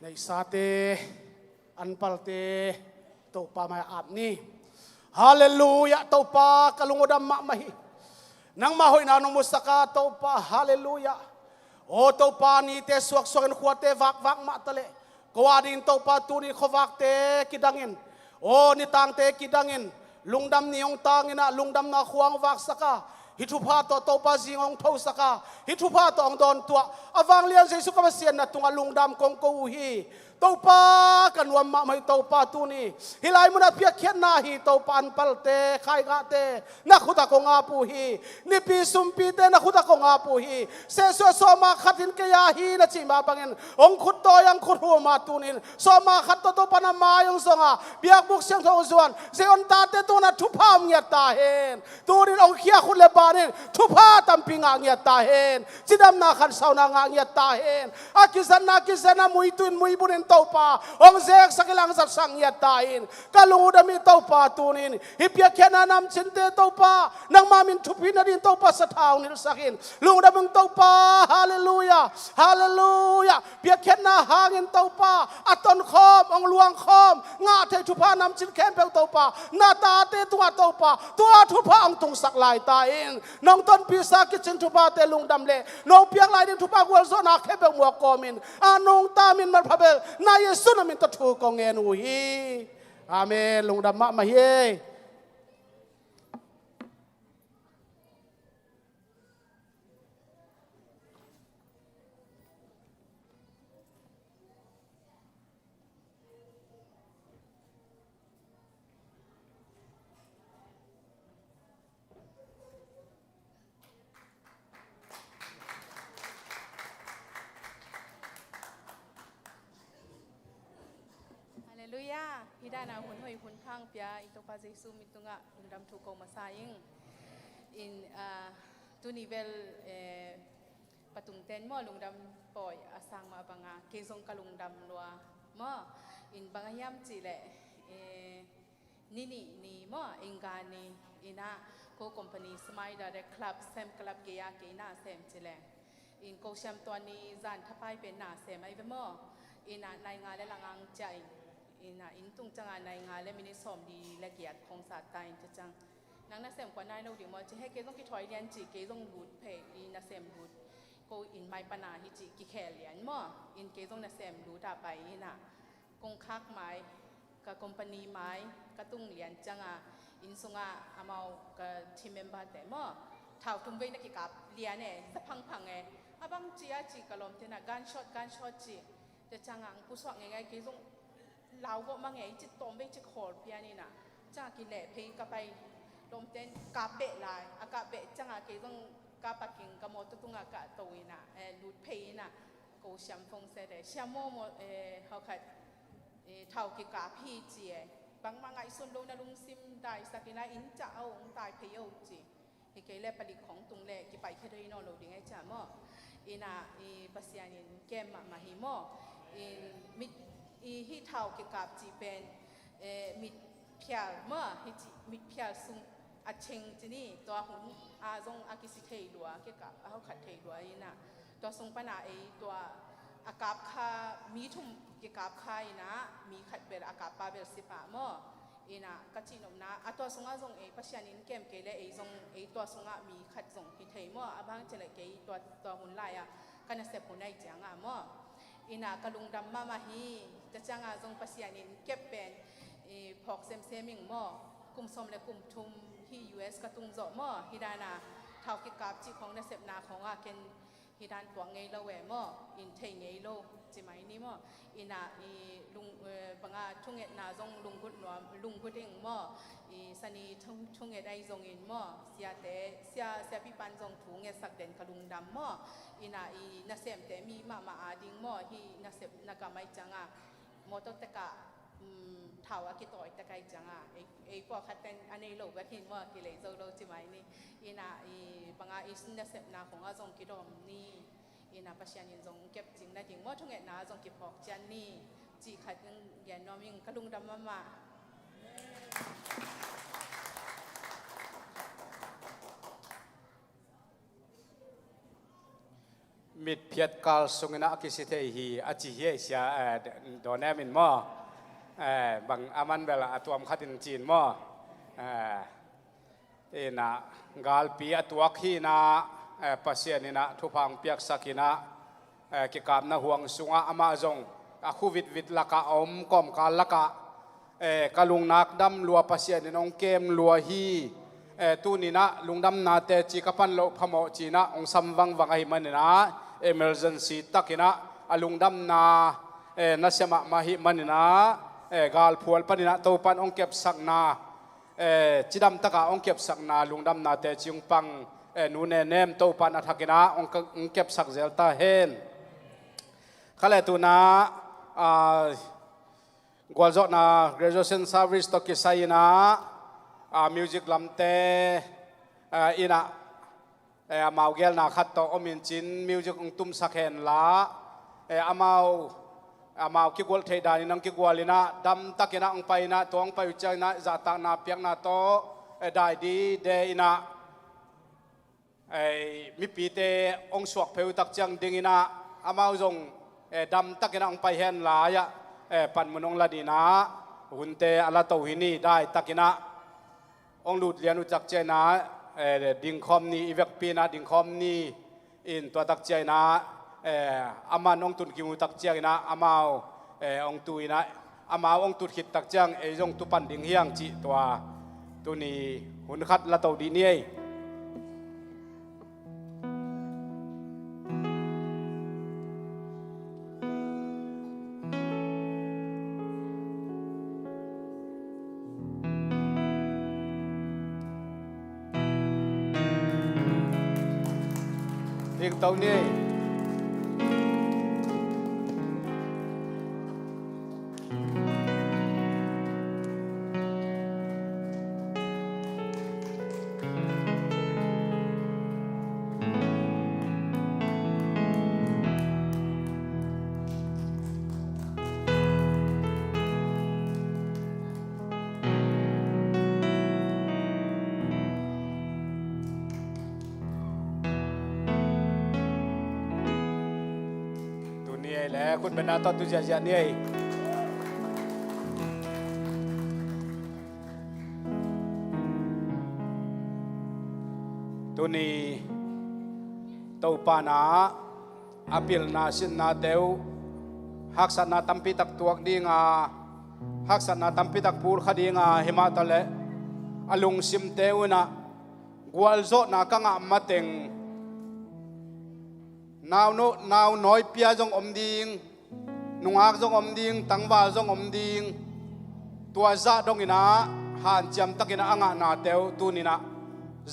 ในสาเตอันปัลเตตัวปามาอาบนี่ฮาเลลูยาตัวปากะลุงอดามมาฮีนังมาหอยนานมุสกาตัวปาฮาเลลูยาโอตัวปานี่เตสวกสวกนขวดเตวักมาตะเลกวาดินตัวปาตูนี่ขวักเตกิดังินโอนี่ตังเตกิดังินลุงดำนี่องตังนะลุงดำนาขวางวักสกาฮิทุพาตัวปาจิงองทศกาฮิทุพาตัวองดอนตัวอวังเลียนเจสุกมาเสียนนะตุงลุงดำกงกูฮีตัวปากันวมมาไม่ตัวปาตูนี่ฮิไลมุนัดเพียเขียนนาฮีตัวปันปัลเตไข่กาเตนักขุตะกงอาปูฮีนิปีสุมปีเตนักขุตะกงอาปูฮีเสสวสมาขัดินกยาฮีนะจิมาบังเงินองขุดตัวยังขุดหัวมาตูนินสมาขัดตัวปนามายังสงาเบียกบุกเสียงทองส่วนเซออนตาเตตัวนั้นทุพามเงียตาเห็นตัวนี้องเขียขุดเลบานินทุพาตัมปิงเงียตาเห็นจิดำนาขันสาวนางเงียตาเห็นอากิสันนามุยตุนมุยบุญเต้าป่าองเซกสักลังสักสังยาตาอินกาลูดามีเต้าป่าตูนินฮิปยาเคนานำชินเตเต้าป่านังมามินทุพินาดินเต้าป่าสะท้าวนิรสักินลูดามึงเต้าป่าฮาเลลูยาฮาเลลูยาเปียเคนนาหางินเต้าป่าอัตนคอมองลวงคอมงาเททุพานำชินแคมเปลเต้าป่านาตาเตตัวเต้าป่าตัวทุพาองตุงสักลายตาอินน้องต้นปีศาจกิจินทุพาเตลุงดำเลน้องเปียกลายดินทุพากวลโซนาแคมเปลมัวกอมินนองตามินมันพะเบลนายสุนามินตะทูกองเงินอุฮีอาเมนลุงดำมาเฮ hidana hun hoi hun phang pia ito pa jesu mitunga lungdam thu ko masaying in tu nivel patung ten mo lungdam poi asang ma banga kezong kalungdam lua mo in bangayam chi le nini ni mo ingani ina ko company smile direct club sem club ke ya ke na sem chi le in ko sham to ni zan thapai pen na sem ai ve mo ina nai nga le langang chai ina in tung changa nai nga le mini som di la giat khong sa tai cha chang nang na sem kwa nai lo di mo chi he ke zong ki thoi lian chi ke zong but phe ina sem but ko in mai pana hi chi ki khe lian mo in ke zong na sem lu ta pai ina kong khak mai ka company mai ka tung lian changa in sunga amao ka team member te mo thau tum ve na ki kap lian e sa phang phang e abang chia chi kalom te na gun shot chi te changa ang pu swak ngai ke zong lao go ma ngai chi tom ve chi khol pia ni na cha ki le phei ka pai lom ten ka be lai aka be changa ke zong ka paking ka mo tu tunga ka to ina lut phei na ko sham phong se de sham mo how khat thau ki ka phi chi e bang ma ngai sun lo na lung sim dai sakina in cha au ong tai phei au chi hi ke le palik khong tung le ki pai khadoi no lo ding ai cha mo ina pasianin kem ma hi mo in mit hi thau ki kap chi pen mit phial mo hi chi mit phial sung a cheng chi ni to hun a zong a ki si thei lua ke ka a khat thei lua ina to sung pana e to a kap kha mi thum ki kap kha ina mi khat ber a kap pa ber sipa mo ina ka chi nom na a to sunga zong e pasianin kem ke le e zong e to sunga mi khat zong ki thei mo abang chele ke to hun lai a kana se punai changa mo ina kalungdam mama hi ta changa zong pasianin kep pen phok sem seming mo kum som le kum thum hi US ka tung zo mo hidana thau ki kap chi khong na sep na khong a ken hidan twang ngei lo we mo in thei ngei lo chi mai ni mo ina lung banga thunget na zong lunggut nuam lunggut ing mo sani thunget ai zong in mo sia pi pan zong thu nge sak den kalungdam mo ina na sem te mi ma ading mo hi na sep na ka mai changa mo to te ka thau a ki toi ta kai changa e po khaten anei lo ba hin mo ki le zo lo chi mai ni ina banga sin na sep na khong a zong ki dom ni ina pasian yin zong kep jing na ding mo thunget na zong ki phok chan ni chi khat yan noming kalungdam maมิดเพียดกาลสงนะกิสิเทหีอาจิเฮียเสียโดนแนมินมอบางอามันเวลาตัวมขัดินจีนมอนะกาลปีตัวขี้นะปัสเซียนินะทุพังเปียกสักินะกิกามนะห่วงสุงอามาจงคูวิดละกะอมกอมกาลละกะกะลุงนักดำลัวปัสเซียนินองเกมลัวฮีตูนี่นะลุงดำนาเตจิกปันโลพมอจีนะองซัมวังวังไอมันนะemergency takina alung dam na nasema mahi manina gal phual panina to pan ong kep sakna chidam taka ong kep sakna lungdam na te chung pang nu ne nem to pan athakina ong kep sak zelta hen khale tu na gwalzo na graduation service to kisaina music lamte ina amau gel na khat to omin chin music ong tum sakhen la amau ki gol thei dani nang ki gwalina dam takina ong paina tong pai chana za ta na piak na to dai di de ina mi pi te ong suak pheu tak chang dingina amau jong dam takina ong pai hen la ya pan munong la dina hunte ala to hini dai takina ong lut lian u chak chenaดิงคอมนี่อีเวกปีนะดิงคอมนี่อินตัวตักเจนะอามาองตุนกิมูตักเจนะอามาองตุยนะอามาองตุขิดตักเจงจงตุปันดิงเฮียงจิตัวนี้หุ่นคัดละตัวดีนี่เรื่องตรงนี้ ยแหละคุณเป็นนาตอตุเจียเนี่ยตัวนี้ตัวปานาอภิลนาสินนาเดวฮักษณะตัมปิตักตัวดีงาฮักษณะตัมปิตักปูร์ขดีงาหิมาตะเลอลุงซิมเตวนะกวลโซนากังอามาเต็งนาวโนนาวน้อยเปียจงอมดิงนุงอักจงอมดิงตังวาจงอมดิงตัวซาดงอินะหันจำตักินะอ่างนาเตวตูนินะ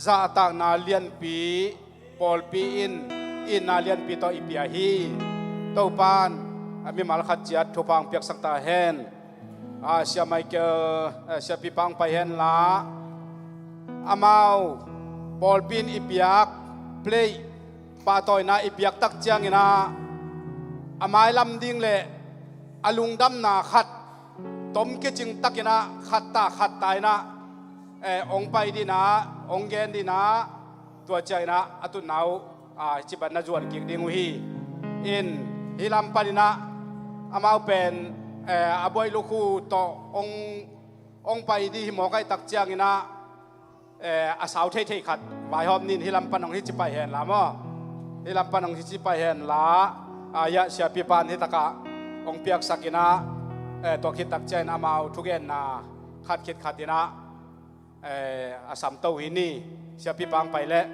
ซาตากนาเลียนปีปอลปีอินนาเลียนปีโตอีเปียฮีโตปานมีมาลขัดจัดทุพังเปียกสักตาเฮนเสียไมเคิลเสียปีปังไปเฮนละอามาวบอลปินอีเปียกเพลย์ปาตอยนาอีเปียกตักเจียงนะอามายลำดิ่งเลยอลุงดำนาขัดต้มกิจิงตักนะขัดตาขัดตายนะองไปดีนะองเกนดีนะตัวใจนะอตุนาวจิบันนาจวนกิกดิ่งวีอินฮิลำปาดีนะอามาเป็นอาบอยลูกูต่อองไปดีหมอไก่ตักเจียงนะอาสาวเท่ๆขัดวายหอมนินฮิลำปันองฮิจิไปเห็นละมั้งฮิลำปันองฮิจิไปเห็นละยะเสียปีปานฮิตะกะองเปียกสักินะตัวคิดตักเจียนอามาทุกเอ็นนะขัดคิดขัดดีนะอาสามเต้าหินนี่เสียปีปังไปแล้ว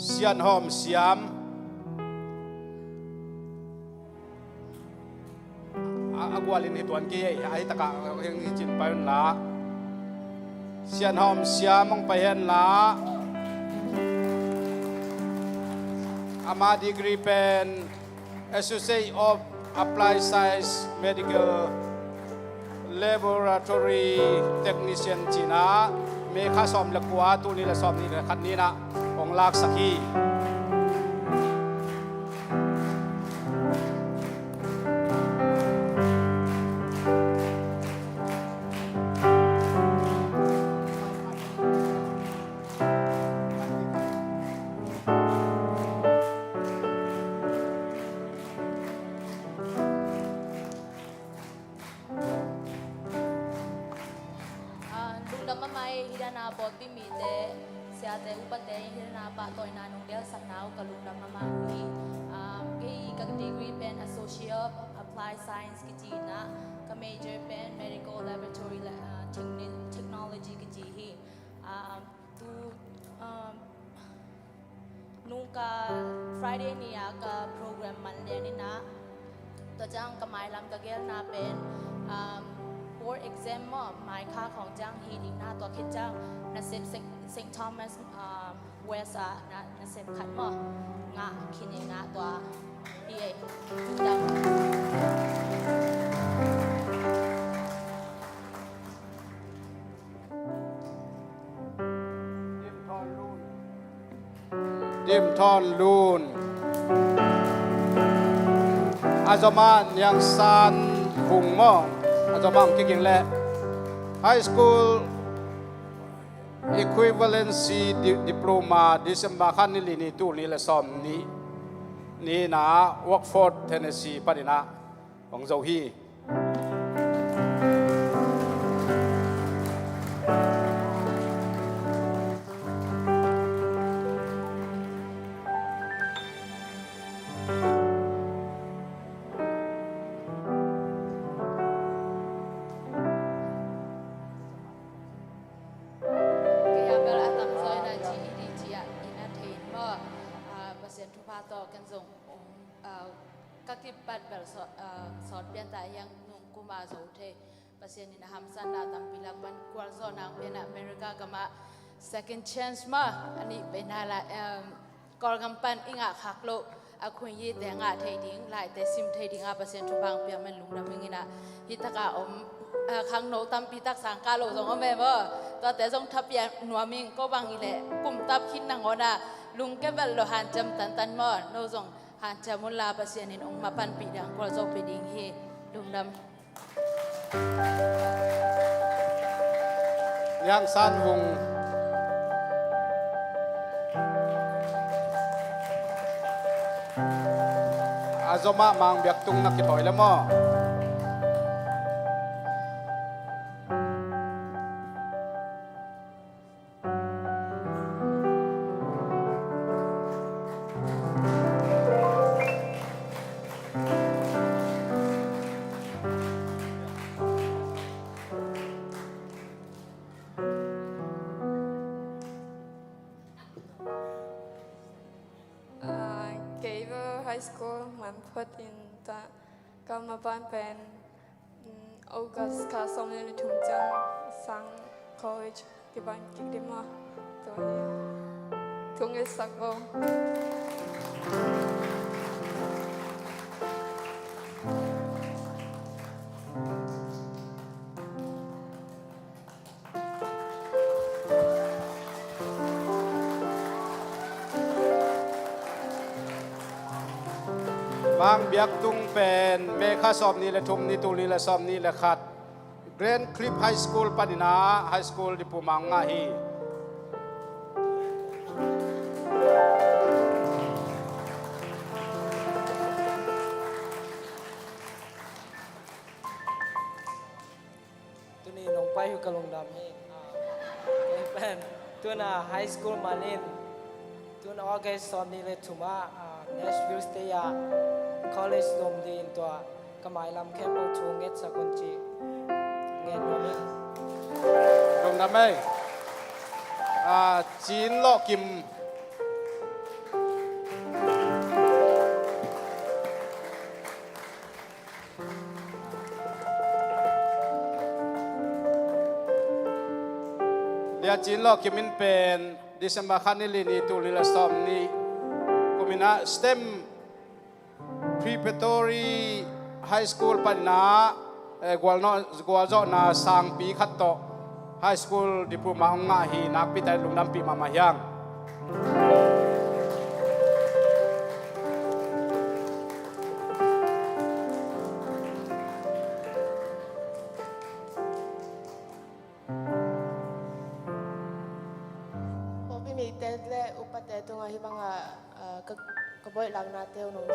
เสียนหอมเสียมอากวาลินให้ตัวนี้ไอ้ตะกะเฮงจินไปนั่นละเสียนหอมเสียมมองไปเห็นละอามาดีกรีเป็น Associate of Applied Science Medical Laboratory Technician จีนะเมฆาสอมละกัวตัวนี้ละสอมนี่ละคันนี้นะองลากสักทีลุงดำมาไม่ฮิดานาบอดบิมีเตเสียแต่อุปเตฮิดานาปะตอยนานงเดียวสักนาวกับลุงดำมามีกับดีกรีเป็น Associate Applied Science กิจีนะกับ Major เป็น Medical Laboratory Technology กิจีฮีตูนุ่งกับ Friday นี้กับโปรแกรมมันเรียนนี่นะตัวจ้างกับไม้ลำกับเกลนาเป็นboard exam หมายค่าของจ้างฮีดีหน้าตัวคิดจ้างนักเซฟเซนต์ทอมัสเวสนักเซฟขัดมั้งงะคิดงะตัวดีเอดังดิมทอนลูนอาจมายังซันพุงมองอาจจะมั่งกิ่งแหละ High School Equivalency Diploma December คันนี้นี่ตู้นี้ละซ้อมนี่นะ Workford Tennessee ปะนี่นะของเจ้าฮีต่อกันส่งกักกิปัดแบบสอดเปลี่ยนแต่ยังนุ่งกุมาโสเทประเทศนี้นะฮัมซันดาตัมพิลักบันกวาลโซนางเป็นอเมริกากับมา second chance มาอันนี้เป็นอะไร กอลกำปั้นอิงอาคักโลอาคุยยีแต่งาไทยดิ้งหลายแต่ซิมไทยดิ้ง%ทุบางเปียมันลุงดำมิงนะฮิตกาอมขังโนตัมปีตักสังกาโลสองแม่บ่ตัวแต่ทรงทับยาหนัวมิงก็บางอีแหละกุ่มตับคิดนางอนะลุงแกเบลโลหันจำตันบ่โนทรงหันจำมุลาเปอร์เซ็นต์นินองมาปันปีดังก็จะไปดิ้งเฮลุงดำยังสั้นวงอาจมามังเบียกตุงนักกิบอยแล้วมั้งGaver High School มันพูดอินตะก็มาบ้านเป็นออกัสคาสมในทุ่งจังสัง college ที่บ้านกิกดิมาตัวนี้ทุ่งเอสักโบางเบียกตุงเป็นเมฆาสอบนี่และทุมนี่ตุลีและสอบนี่และขัดเกรนคลิปไฮสคูลปานินาไฮสคูลดิปูมังงาฮีตัวนี้ลงไปอยู่กับลงดำนี่เป็นตัวน่ะไฮสคูลมาเล่นตัวน่ะออเกสตอนนี้เลยถูกว่าNashville State College ลมดีนตัวกำไมลำแคมป์ทูเงตสกุลจีเงตโนมิง ตรงนั้นไหมจีนโลกิมเดียจีนโลกิมินเป็นดิสมาคันนิลินีตุลิลสอมนีกุมินาสเต็ม preparatory high school ปันนากวลโจนาสังปีขัดโต high school ดิปูมาองงาฮีนักพิทัยลุงน้ำปีมามายังพี่มีเตสและอุปเตตรงที่บางก็บ่อยหลังนาเตียวนุ่ง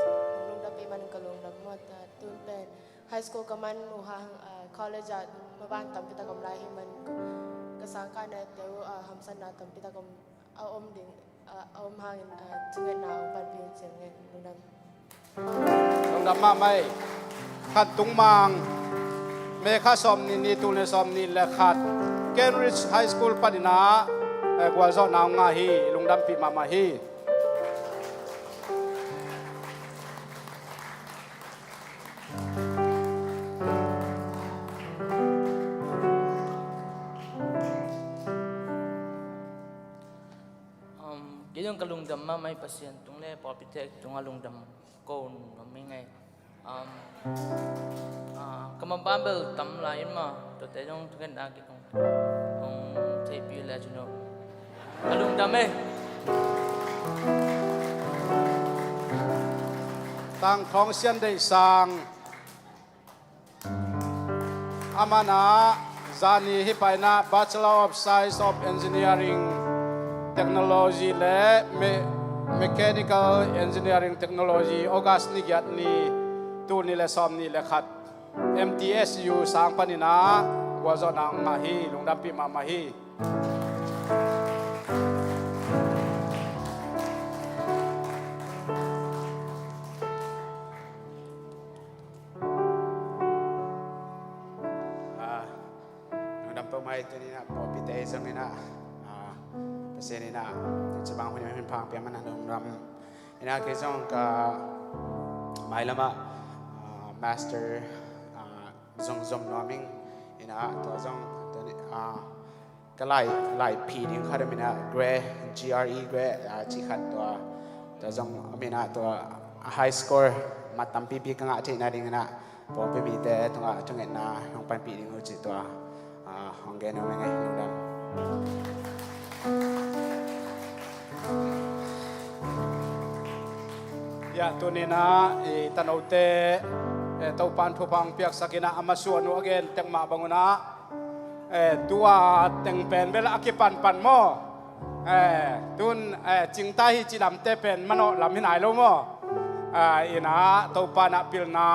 ดับปีมันก็ลงดับหมดตุนเป็นไฮสคูลก็มันมูฮังคอลเลจมาบ้านตั้มพิตากรมไล่ให้มันก็สังกัดในเตียวหำสันนาตั้มพิตากรมเอาอมดิ่งเอาอมหางถึงเงินหนาวปันเพียงเสียงเงินนุ่งดำมาไม่ขัดตุงมังเมฆาสอมนี่ตุลสอมนี่และขัดเกนริชไฮสคูลปานินากวลโจนาองงาฮีลุงน้ำปีมามาฮีYung kalungdam ma may pasien tung le popitek tung alungdam kon may ngay kamababel tam lain ma to te jong tuken agi kong tape la juno alungdam eh ตั้งท้องเสียนได้สร้างอามานาจานีฮิไปนา Bachelor of Science of Engineering Technology และ Mechanical Engineering Technology ออกัสนิยัตนีตูนี่และซอมนี่และขัด MTSU สร้างปนินากว่าจนางมาฮีลุงดับปีมามาฮีmai tu ni na po pite isang ni na kasi ni na sa bang hunyang pang piyaman na ram ina kisong ka mai lama master zong zong noming ina to zong ka lai pi ding kha mina gre GRE gre chi khat to จะจงมีนะตัว high score มาตั้มปีๆก็งะที่นาดิ่งนะพอไปมีแต่ตัวจงเห็นนะน้องปันปีดิ่งจิตตัวห้องแกนเอาไงน้องดำya tu ni na tanau te tau pan phu pang piak sakina amasu anu again teng ma banguna tua teng pen bela akipan pan mo tun jing tai chi lam te pen mano lam hin ai lo mo ina tau pan apil na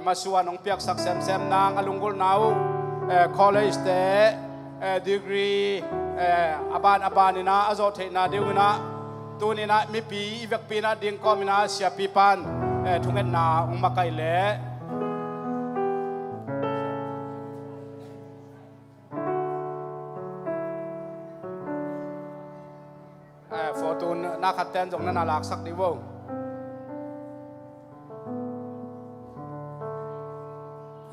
masu anong piak sak sem sem nang alungul nau college te degree aban ina azot the na deuna tu ni na mi pi vek pi na ding ko mi na sia pi pan thungen na ong makai le fortune na khaten jong na lak sak di wo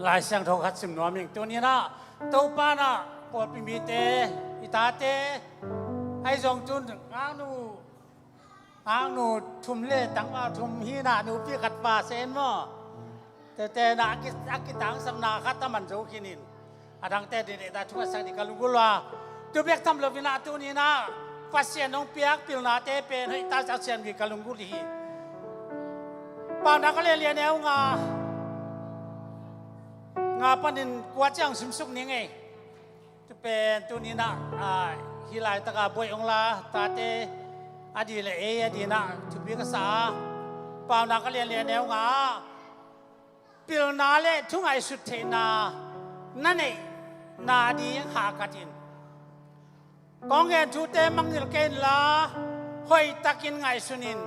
lai sang thong khat sim no ming tu ni na to pa na ko pi mi te ita te ai jong chun ang nu thum le tang a thum hi na nu pi khat pa sen mo te na ki tang sam na khat ta man zo kinin adang te de da thu sa di kalungulwa tu bek tham lo vina tu ni na pasien nong piak pil na te pe hei ta sa sian gi kalungul hi pa na ka le ne nga panin kwa chang sim suk ni nge tu pen tu ni na hi lai ta ka boi ong la ta te adi le adi na tu bi ka sa pa na ka le ne nga pil na le thu ngai su the na na nei na di ha ka tin kong en thu te mang nil ken la hoi takin ngai sunin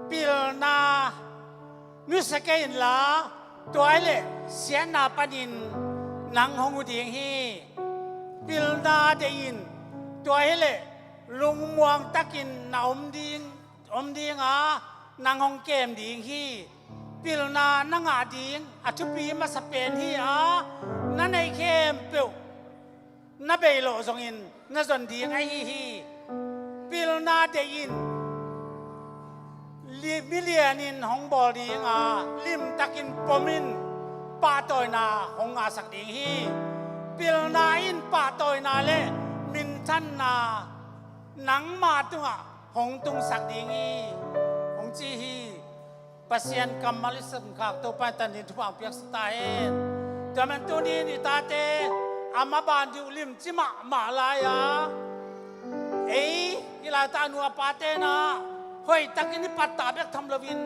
pil na mi sa ken laตัวเล่เสียนาปนินนังหงอุดิงฮีปิลนาเดยินตัวเล่ลุงมวงตะกินนาอมดิงนังหงเกมดิงฮีปิลนานังอาดิงอทุปีมาสเปนฮีนั่นในเกมเปียวนั่นเบลโลซงอินนั่นส่วนดิงไอฮีปิลนาเดยินมิเลียนินหงบอดีงาลิมตักินปมินป่าตอยนาหงอาสักดิงฮีปิลนาอินป่าตอยนาเลมินทันนาหนังมาตุงหงตุงสักดิงฮีหงจีฮีปัสยันกัมมาลิสมขากตัวไปตันดินทุบอังเปียกสไตล์แต่มันตัวนี้นี่ตาเตอามาบานอยู่ลิมจิมาลายกีฬาตาหนัวปาเตนะหอยตะกินปัตตาเบกทำลวิน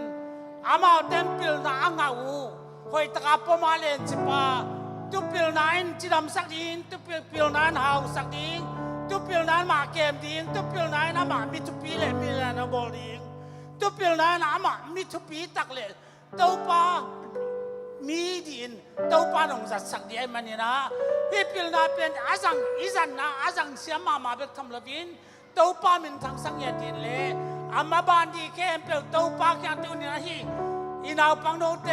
อามาเต็มปิลนาอ่างอูหอยตะกาปมาเลนจิปาตุปิลนายจิดำสักดินตุปิลนายหาวสักดินตุปิลนายมาเกมดินตุปิลนายน้ำมามิทุปีเลมิเลนบอลดินตุปิลนายน้ำมามิทุปีตักเลเต้าปามีดินเต้าปาหนองจัดสักดินมันนี่นะพี่ปิลนายเป็นอาสังอิจันนะอาสังเสียมาเบกทำลวินเต้าปามินทั้งสังเยดินเลอามาบานดีแค่เปล่าเต้าปากอย่างตัวนี้นะฮีอีนาวปังโนเต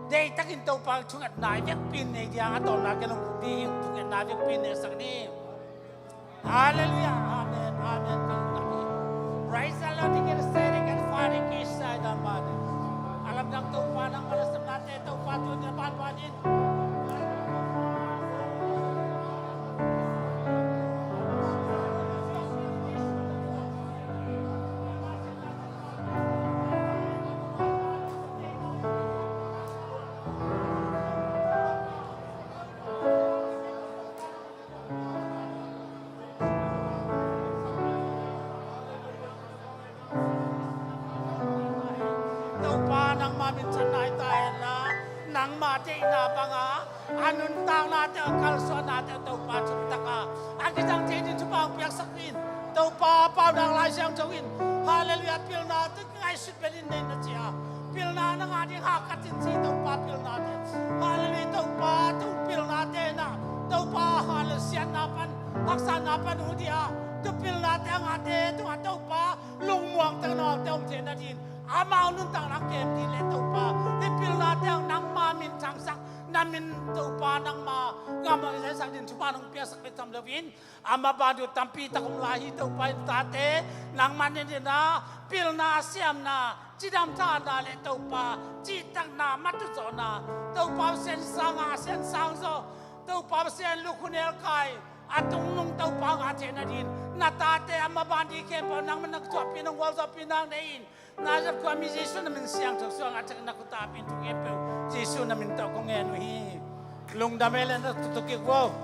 เด็กตะกินเต้าปากช่วงนายเว็บปินในเดียงตอนนั้นก็ลงดีช่วงนายเว็บปินในสักนี้ฮาเลลูยาอาเมนอาเมนกันนะฮีไพรส์อัลลอฮ์ที่เกิดเสด็จกันฟ้าในกิสายดำมันอาลัมดังเต้าปานังมาลสมนาเตเต้าปาตัวนี้ปานปานินมินชันนายตายนะหนังมาเจนาปังอานุนตางนาเตอคัลสวนาเตอเต้าปาชุบตะกาอันที่จังเจดินชุบางเปียกสักนินเต้าปาเป่าดังลายเสียงจวินฮาเลลูยาพิลนาตึกไงสุดเป็นในนัจยาพิลนานังอาดิหากัดจินซีเต้าปาพิลนาเตฮาเลลูยาเต้าปาตุพิลนาเตนะเต้าปาฮาเลเซียนนาปันอักษรนาปันหูดีอาตุพิลนาเตงอาเตตุอาเต้าปาลุงมวงตะนอเต้าเจนาดินอามาอุนต่างนักเกมที่เล่นตัวปลาที่พิลนาเตงนังมามินทางสัก namin tupa ng ngama sa din tupa ng piyasak pitam lawin ama bandu tampita kum lahi tupa tate nang manin na pil na siam na cidam ta na le tupa citang na matu zona tupa sen sang zo tupa sen lukunel kai atung nung tupa ngate na din natate ama bandi kepo nang managtuapi ng walsa pinang nein Nazar ko ami Yesu namin siyang tukso at saka nakutapin itong epo. Yesu namin tao kong enuhi. Lung damela na tutuki ko.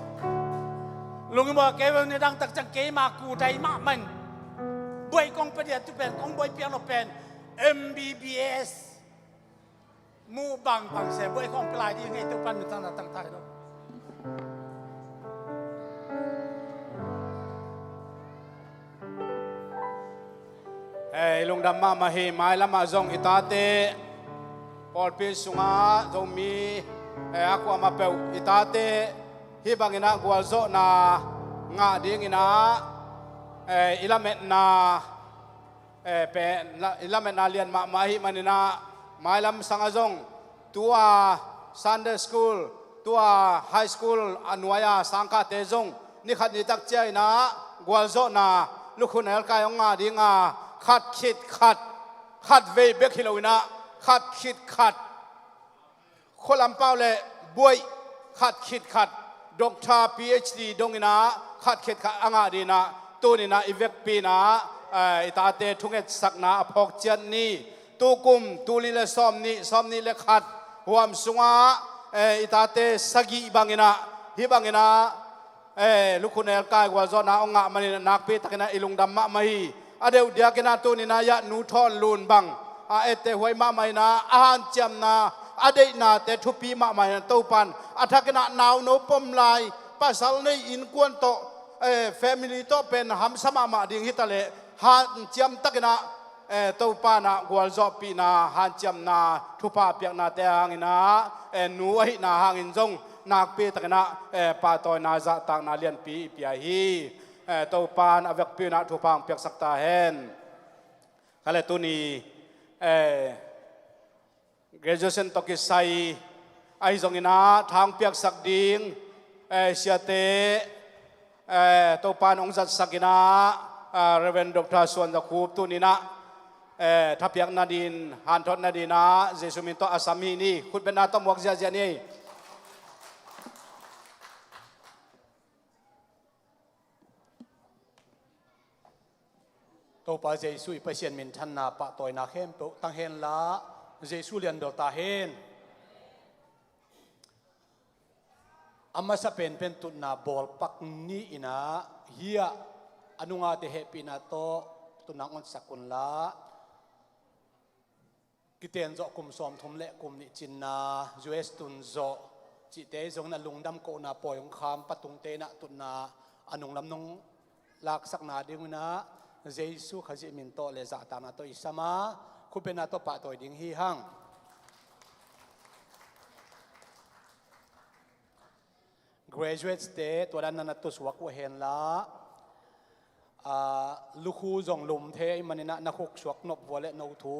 Lung mo kayo nidang taksang kay makuday maman. Boy kong pwede ito pen, kong boy piano pen. MBBS. Mubang pang se. Boy kong pelay di ngay ito pan nitang natang tayo. Ilong damma mahi mai lama zong itate Paul pi sunga zong mi aku amapeu itate hibangina gwalzo na nga dingina ilamet na ilamet na lian mahi manina mai lam sanga zong tua Sunday school tua high school anuaya sangka te zong ni khat ni tak chai na gwalzo na lukhunel kai nga dingaขัดคิดขัดเวเบกิโลนะขัดคิดขัดคนลำเป้าเลยบวยขัดคิดขัดด็อกเตอร์ PhD ดงนะขัดคิดขัดอ่างดีนะตัวนี้นะอีเวกปีนะตาเตทุกเอ็ดสักนะพกเจนนี่ตัวกุมตัวลีเลซ้อมนี่เลขัดหัวมสุงาตาเตสกีบังนะฮิบังนะลูกคนเอลกายกว่าจอนะองค์มันนักปีตะกินะอิลุงดำมะมาฮีAdeu dia kena tu ni na ya nuthon lun bang ete hoi ma mai na ahan cham na adei na te thupi ma mai na to pan athakena naw no pom lai pasal nei in kwan to family to pen ham sama ma ding hitale han cham takena to pana gwal zo pi na han cham na thupa piak na te hangina nu ai na hangin jong nak pi takena pa toy na za tak na lian pi pia hi tàu pan avek pi na thu pang piak sakta hen kale tu ni graduation to ki sai ai zong ina thang piak sak ding siate tàu pan ong zat sakina Reverend Dr. Suan Zakub tu ni na thapiak nadin han thot nadina Jesu min to asami ni khut ben na to muak zia niตัวป้าเจสุยไปเชียนมินทันนาปะต่อยนาเข้มตัวตั้งเฮนละเจสุเลียนดอกตาเฮนอามาสเปนเป็นตุนนาบอลปักนี้อินะเฮียอนุงาเตเฮปินาโตตุนังอนสักุลละกิเตนโจกุมสอมทมเละกุมนิจินนาจูเอสตุนโจจิเตจงนาลุงดำโกนาปอยองคามปะตุงเตนะตุนนาอนุงลำนงลักสักนาเดียวนะเจสุขจิมินโตเลจ่าตานาโตอิสมาคุเป็นนาโตปะโตดิ่งฮีฮัง graduate state ตัวนั้นนาตุสวักวเฮนละลูกคูจงลุมเทมันนี่นักขุกสวกนบวัวเล่นทู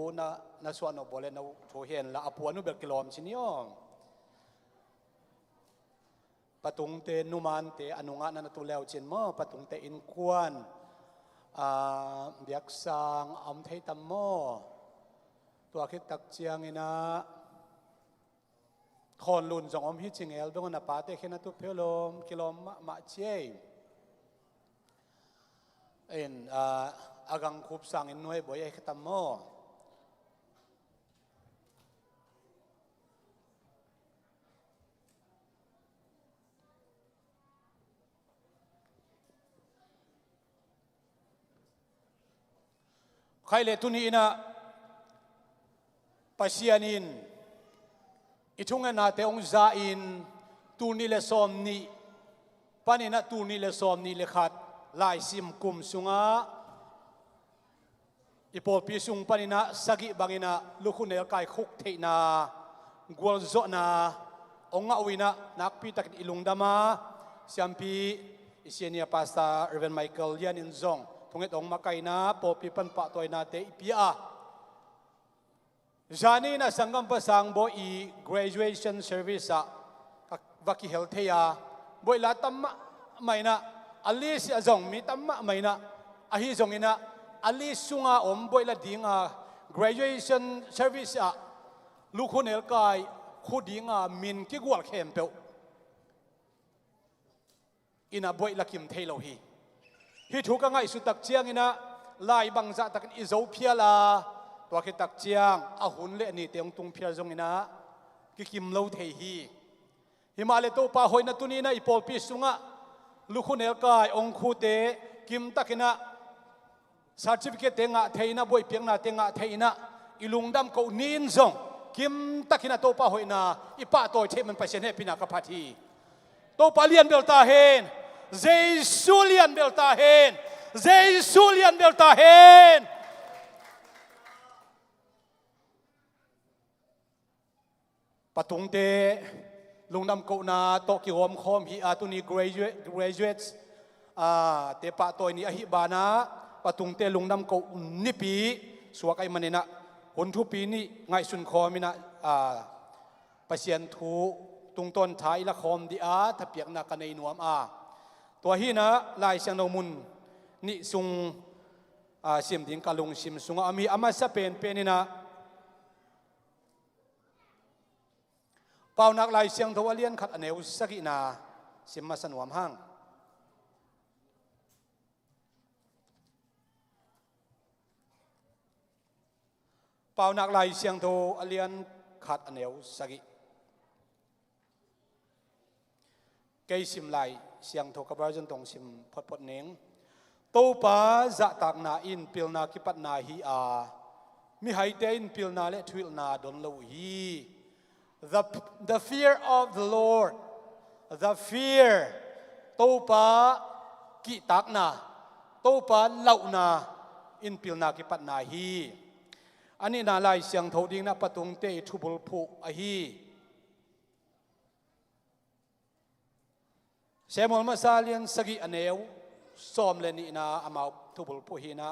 นักสวนนบวัวเล่นทูเฮนละอปัวนุเบลกิโลมชินิยองปะตุงเตนุมันเตอนุงานันตุเลวจินมอปะตุงเตอินควนเบียกสังอัมเทตัมโมตัวคิดตักเจียงอินะคนลุนจงอมฮิจิงเอลเบงนาปาเตเขนตุเพลมกิโลมาเจอากังคุบสังอินนวยบ่อยคิดตัมโมใครเลตุนีนะปัสยานินอิทุงนาเตองซาอินตูนิเลสอมนีปานินะตูนิเลสอมนีเลขัดลายซิมกุมสุงาอิปอปิสุงปานินะสกิบังอินะลูกคุณเอลกายคุกเทนากวลโซนาองอาวินะนักพิทักษ์อิลุงดามาเซียมพีอิเซียนียพาสตาเรเวนไมเคิลยันอินซองทงเอตองมาไกนะปอปิปันปะตัวนาเตอิปิอาจานีนะสังกัมปะสังโบอี graduation service วักเฮลเทียบ่อยละตั้มมะไม่นะอลิสจงมีตั้มมะไม่นะอาฮิจงอินะอลิสสุงอาบ่อยละดิ้งgraduation service ลูกคนเอลกายคู่ดิ้งมินกิกวลเข้มเปียวอินะบ่อยละคิมเทโลฮีฮิทุกง่ายสุดตักเจียงอินะลายบังจะตักอิโซเพียลาตัวคิดตักเจียงอาหุนเล่นี่เตียงตุงเพียจงอินะกิคิมโลเทฮีฮิมาเลโตปาหอยนัตุนีนะอีปอลปิสุงะลูกคนเอลกายองคูเตกิมตักอินะcertificate tenga theina boi piangna tenga theina ilung dam ko nin zong kim takina to pa hoina ipa toy theman pasien he pina ka phathi to palian belta hen jesulian belta hen jesulian belta hen patung te lungnam ko na to ki hom khom hi atuni graduates te pa toy ni ahi bana patung te lungnam ko nipi suak ai manina hontu pi ni ngai sun khomina pasien thu tungton thai la khom di a thapiak na kanei nuam to hi na lai siang no mun ni sung sim ding kalung sim sunga ami ama sa pen penina paunak lai siang tho alian khat aneu sakina sim ma sanuam hang pau nak lai siang tho alian khat aneu sagi kei sim lai siang tho ka version tong sim phot phot neng to pa za tak na in pilna ki pat na hi mi hai te in pilna le thwil na don lo hi the fear of the Lord the fear to pa ki tak na to pa lau na in pilna ki pat na hiอันนี้นาลายเสียงทดิ้งนะปตุงเตทุบุลผูอหีเซมอลมาซาเลียนสกิอเนวซ้อมเลนีนาอามาทุบุลผูฮีนะ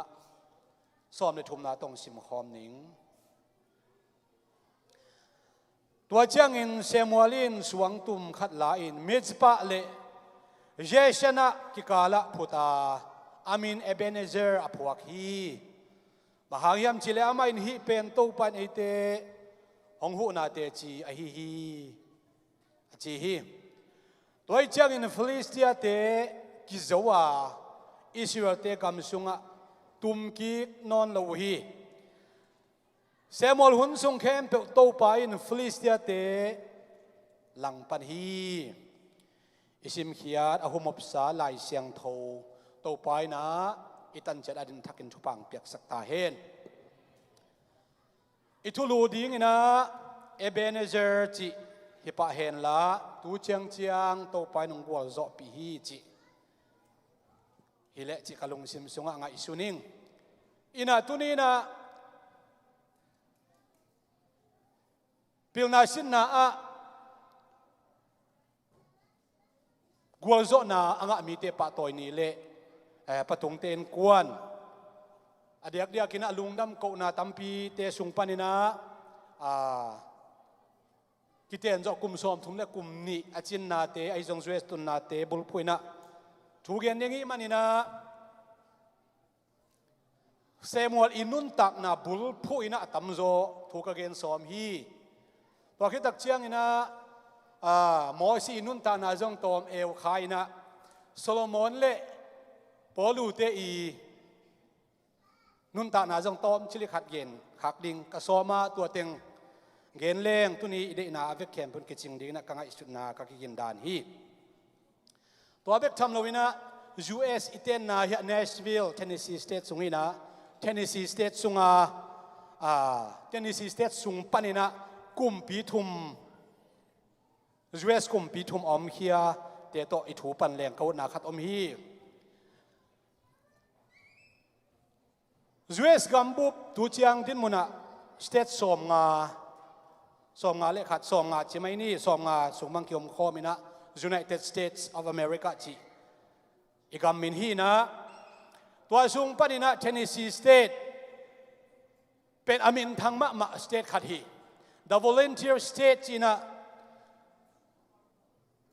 ซ้อมในทุมนาตรงสิมคอมนิงตัวเจ้าอินเซมอลินสวงตุมขัดลาอินมิจปะเลเจชนะกิกาละพุตาอามินเอเบเนเซอร์อภวกฮีbahagiam chile ama in hi pen to pan ite hong hu na te chi a hi chi hi toy chang in Philistia te ki zowa Israel te kam sunga tum ki non lo hi Samuel hun sung khem pe to pa in Philistia te lang pan hi isim khiat ahum op sa lai siang tho to pai na itan chat adin thakin thupang piak sakta hen itulu ding ina Ebenezer chi hipa hen la tu chiang to pai nong gwal zo pi hi chi hile chi kalung sim sunga nga isuning ina tunina pilna sin na gwal zo na anga mi te pa toy ni le patung ten kuan adiak dia kina lungdam ko na tampi te sungpanina kiten zo kum som thum le kum ni achin na te ai jong zwes tun na te bul phuina thugen nengi manina Samuel inun tak na bul phuina tamzo thuka gen som hi to khitak chiang ina Mosi inun ta na jong tom eu khaina Solomon le polu te i nun ta na jong tom chili khat gen khak ding ka soma tua teng gen leng tu ni ide na avek kem pun kiching ding na kanga isut na ka ki dan hi to avek tham lowina US iten na hi Nashville Tennessee State sungina Tennessee State sunga Tennessee State sung panina kumpi thum US kumpi thum om khia te to i thu pan leng ko na khat om hi US gambup tu chiang tin muna state som nga le khat som nga chimai ni som nga sungmang kiom khomina United States of America chi igam min hi na tua sung panina Tennessee State pen amin thangma ma state khat hi the volunteer state china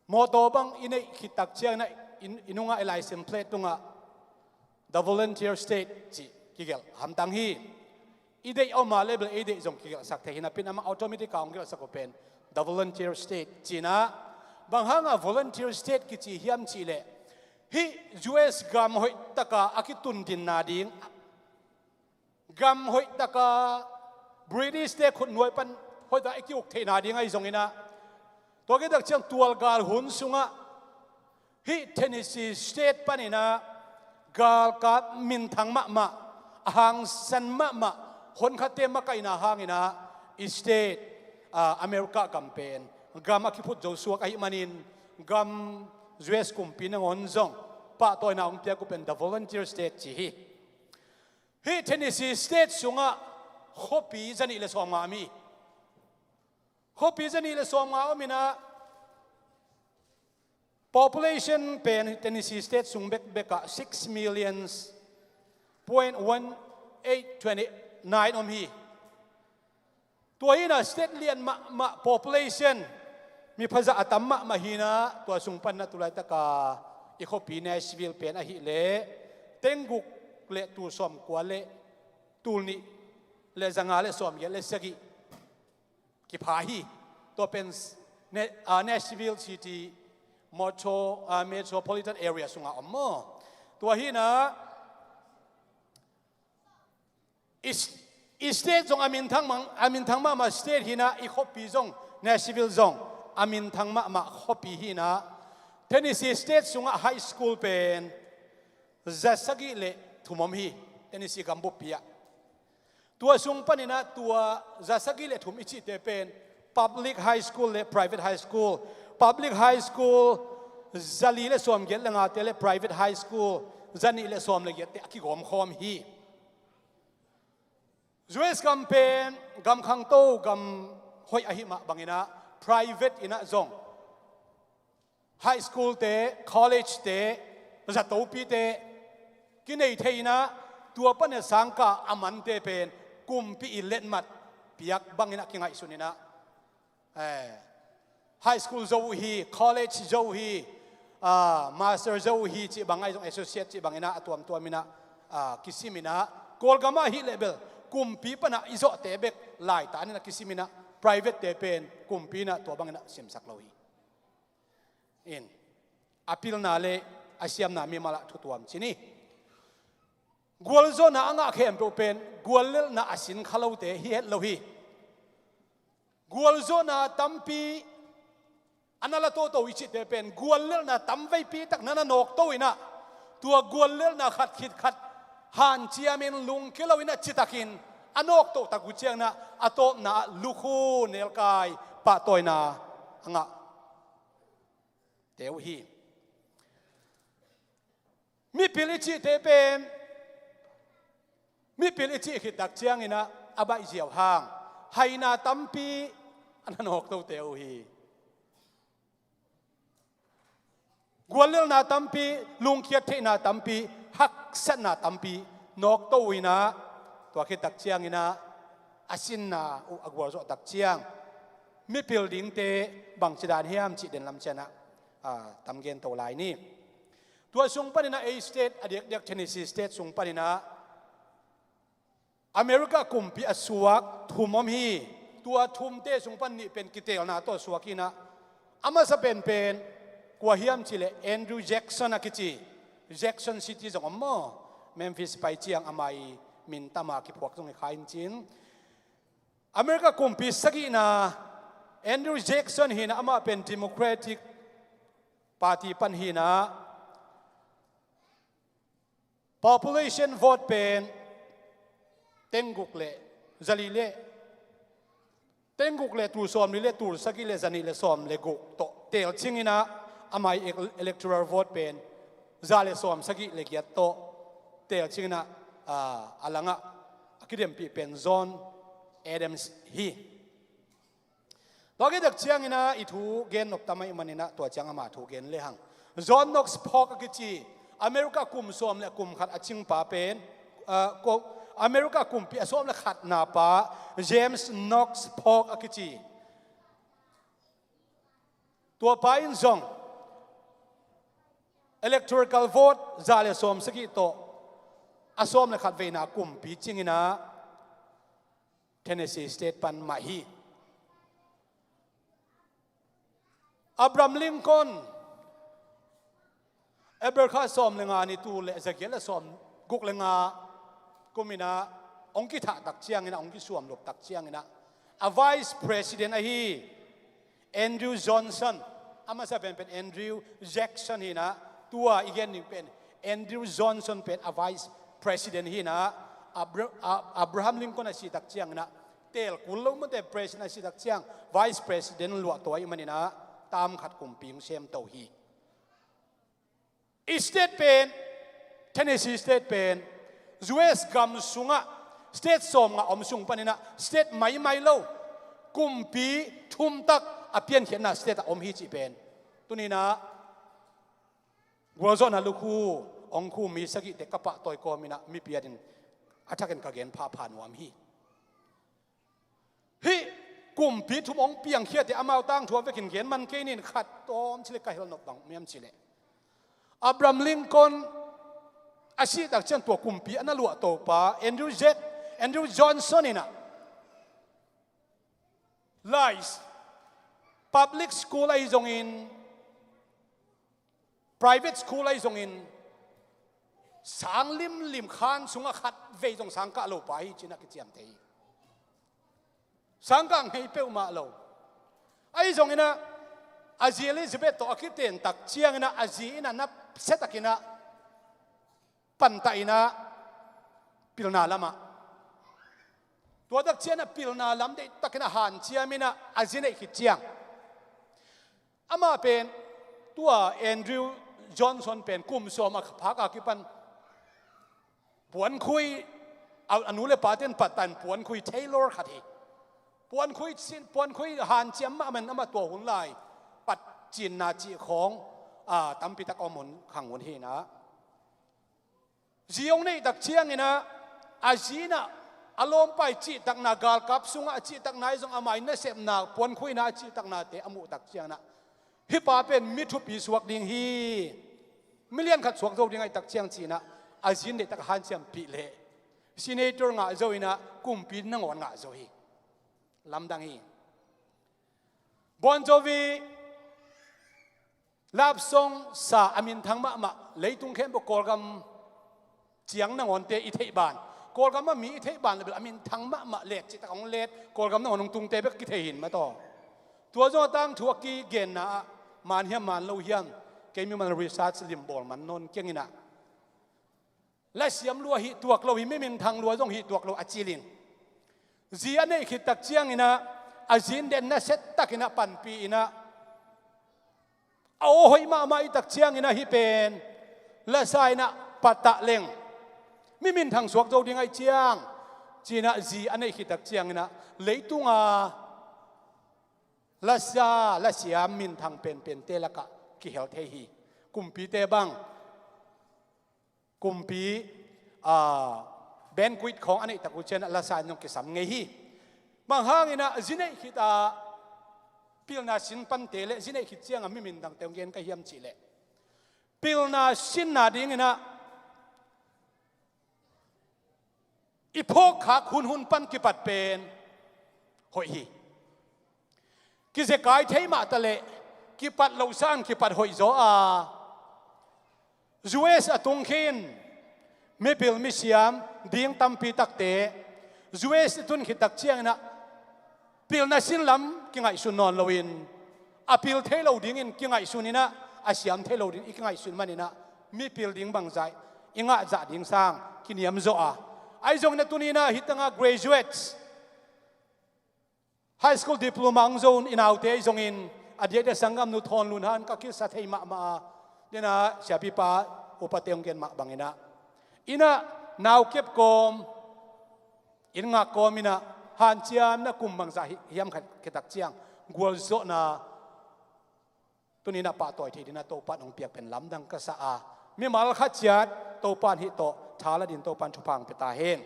โมโตบังอินไอคิดตักเชียงนะอินุงไอไลเซนเพลตตุงะ the volunteer state จีกิเกลหำตังฮีอีเดย์เอามาเลเบลอีเดย์จงกิเกลสักเทหินะเป็นอามา automatic กางกิเกลสักเป็น the volunteer state จีนะบางฮังอ่ะ volunteer state กิจีฮิมจีเลฮิ US กามหอยตะกาอากิตุนดินนาดิงกามหอยตะกา British เตขุนหน่วยปันหอยตะไอคิวเทนาดิงไอจงอินะตัวกิตักเชียงตัวกาลหุนสุงะฮิ Tennessee state ปันอินะกาลกับมินทังมะมะหางสันมะมะคนขัดเตมะไกนาหางอินะอีสเตทอเมริกากัมเปญกามอคิพุทธโจสวกไอมันินกามยูเอสกุมปีนังอนซงปะตัวนาองเปียกุเป็น the volunteer state จีฮีเทนเนสซีสเตทสุงะขบีจันอิเลสอมงามีขบีจันอิเลสอมงาอมินะ population เป็นเทนเนสซีสเตทสุงเบกะ6 millions .1829 อมฮีตัวนี้นะสเตทเลียนมา population มีภาษาอัตมะมาฮีนะตัวสุงปันนะตุลาตะกาอีกปีเนชวิลเป็นอหิเลเต็งกุกเลตูสอมกว่าเลตูนี่เลจังอาเลสอมเยเลสกิกิพาฮีตัวเป็นเนชวิลซิตี้metropolitan area สุงอาอมมตัวฮีนะอีสเตทจงอามินทั้งมาสเตทฮีนะอีกปีจงเนชวิลจงอามินทั้งมาขบีฮีนะเทนเนสซีสเตทสุงไฮสคูลเป็นจัสกิเลทุมมฮีเทนเนสซีกัมบูปียตัวสุงปนินะตัวจัสกิเลทุมอิจิเตเป็น public high school และ private high school public high school จัลีเลสวมเกลงาเตเล private high school จันีเลสวมเลเกตเตอกิกอมคอมฮีUS กัมเปญกัมขังโตกัมหอยอหิมะบังอินะ private อินะจง high school เต college เตจัตโตปีเตกินไอเทนะตัวปนสังกาอามันเตเป็นกุมปีอิเลนมัดเปียกบังอินะกิงไอสุนินะhigh school โจฮี college โจฮี master โจฮีจีบังไอจง associate จีบังอินะตัวมินะกิซิมินะกอลกามาฮีเลเบลกุมปีปนะอิโซเตเบกไลตานินะกิซิมินะ private เตเป็นกุมปีนะตัวบังอินะเสียมสักโลฮีอินอภิลนาเลอาเซียมนามีมาละทุกตัวมชินีกวลโซนาอ่างเข้มเป็นกวลเลนาอาศินขลุ่เตฮีเฮตโลฮีกวลโซนาตัมปีอันนั้นละโตโตวิจิตเตเป็นกวลเลนาตัมไวปีตักนันนกโตอินะตัวกวลเลนาขัดฮันเชียมินลุงเกลวินะจิตากินอันนกโตตะกุเจียงนะอัตโตนาลุคูเนลกายปะโตยนาอ่างเตวฮีมีพิลิจิเตเป็นมีพิลิจิขิดตักเจียงอินะอบายเจียวห่างไฮนาตัมปีอันนั้นหกตัวเตวฮีกวนเลือนาตัมปีลุงเคียดเทนาตัมปีฮักเซนาตัมปีนกตัวอินะตัวขิดตักเจียงอินะอาศินนาอุกวาโซตักเจียงมีพิลดิ้งเตบังจิดานเฮียมจิเดนลำเชนะทำเกณฑ์ตัวลายนี่ตัวสุงปนินะเอสเตทอเดียกเทนเนสซีสเตทสุงปนินะอเมริกากุมปีอสวกทุมอมฮีตัวทุมเตสุงปนิเป็นกิเตลนาตัวสวกินะอามาสเป็นกว่าเฮียมจิเลแอนดรูว์แจ็กสันอากิจิแจ็กสันซิตี้จงอมอเมมฟิสไปเจียงอามายมินตามากิพวกตรงในขายจินอเมริกากุมปีสกินะแอนดรูว์แจ็กสันฮีนะอามาเป็นดิโมแครติกปาร์ตี้ปันฮีนะ population vote เป็นเต็งกุกเลจลีเลเต็งกุกเลตูสอมลีเลตูสกิเลจันีเลสอมเลกุโตเตลชิงินะอามาย electoral vote เป็นจาเลสอมสกิเลกียโตเตลชิงินะอลังะคิดเดมปีเป็นจอห์นเอเดมส์ฮีตอนนี้เด็กเชียงอินะอิทูเกนนกตามายมันอินะตัวเชียงอามาทูเกนเลยหังจอห์นน็อกส์พอกกิจีอเมริกากุมสวมและกุมขัดอชิงป้าเป็นอเมริกากุมปีสวมและขัดนาป้าเจมส์น็อกส์พอกกิจีตัวป้าอินซอง electoral vote zale som saki to asom le khat veina kum pi chingina Tennessee State pan ma hi Abraham Lincoln Eberka som lenga ni tu le zakela som guk lenga kumina ongki tha tak chiang ina ongki suam lop tak chiang ina a vice president a hi Andrew Johnson ama sa pen Andrew Jackson hina tua igen ni pen Andrew Johnson pen a vice president hina Abraham Lincoln a si tak chiang na tel kullo mo te president a si tak chiang vice president lo to ai manina tam khat kum ping sem to hi state pen Tennessee State pen US gam sunga state som nga om sung panina state mai lo kumpi thum tak apian khian na state om hi chi pen tunina gwazona luku ongku mi sagi te kapa toy ko mina mi piadin athaken ka gen pha phan wam hi kumpi thum ong piang khia te amau tang thuwa vekin gen man ke nin khat tom chile ka hel nok bang miam chile Abraham Lincoln asi tak chen to kumpi ana lu to pa Andrew Johnson ina lies public school ai zong in private school ai zong in sang lim khan sunga khat ve zong sang ka lo pa hi china ki chiam te sang kang hei pe ma lo ai zong ina azi Elizabeth to akiten tak chiang ina azi ina na setakina pantaina pilna lama tua dak chiana pilna lam de takina han chiamina azine ki chiang ama pen tua Andrew Johnson pen kum soma phaka ki pan puan khui anule paten patan puan khui Taylor khati puan khui han chiam ma man ama to hun lai pat chin na chi khong tampi tak omun khang won hi na ziong nei tak chiang ina azina alom pai chi tak na gal kap sunga chi tak nai zong amai na sep na puan khui na chi tak na te amu tak chiang na hi pa pen mi thu pi suak ding hi million khat suak zo ding ai tak chiang chi na azin de tak han chiam pi le senator nga zo ina kum pi na ngon nga zo hi lam dang hi Bon Jovi lap song sa amin thang ma leitung khem bo kolgam chiang na ngon te i thei ban kolgam ma mi i thei ban le amin thang ma let chi ta ong let kolgam na ngon tung te bek ki thei hin ma to tua zo tang thua ki gen na man hiam man lo hiam ke mi man research lim bol man non keng ina la siam lua hi tuak lo hi mi min thang lua jong hi tuak lo achilin zia nei khit tak chiang ina azin den na set takina pan pi ina ao hoi ma i tak chiang ina hi pen la sai na pata leng mi min thang suak zo ding ai chiang china zi anei khit tak chiang ina leitunga la siam min thang pen te la ka ki hel the hi kumpi te bang kumpi ben kuit khong anei taku chen la sa nyong ki sam nge hi mang hangina zinei khita pilna sin pan te le zinei khit chiang a mi min dang teong gen ka hiam chi le pilna sin na ding ina ipok kha hun pan ki pat pen hoi hi ki ze kai thei ma ta le ki pat lo san ki pat hoi zo a US atung khin me pil mi siam ding tampi takte US tun khit tak chiang na pil na sin lam ki ngai sun non loin apil thelo ding in ki ngai sunina asiam thelo ding ki ngai sun manina mi pil ding bang zai inga za ding sang kiniam zo a ai jong na tunina hitanga graduates high school diploma ang zone in out te jong in adia de sangam nu thon lun han ka ki sa thei ma dena siapi pa upateong gen ma bangina ina naw kep kom in nga komina han chiam na kumbang za hiam khat ketak chiang gwal zo na tunina pa toy thidina to pa nong piak pen lam dang ka sa a mi mal kha chiat to pan hi to thala din to pan thupang peta hen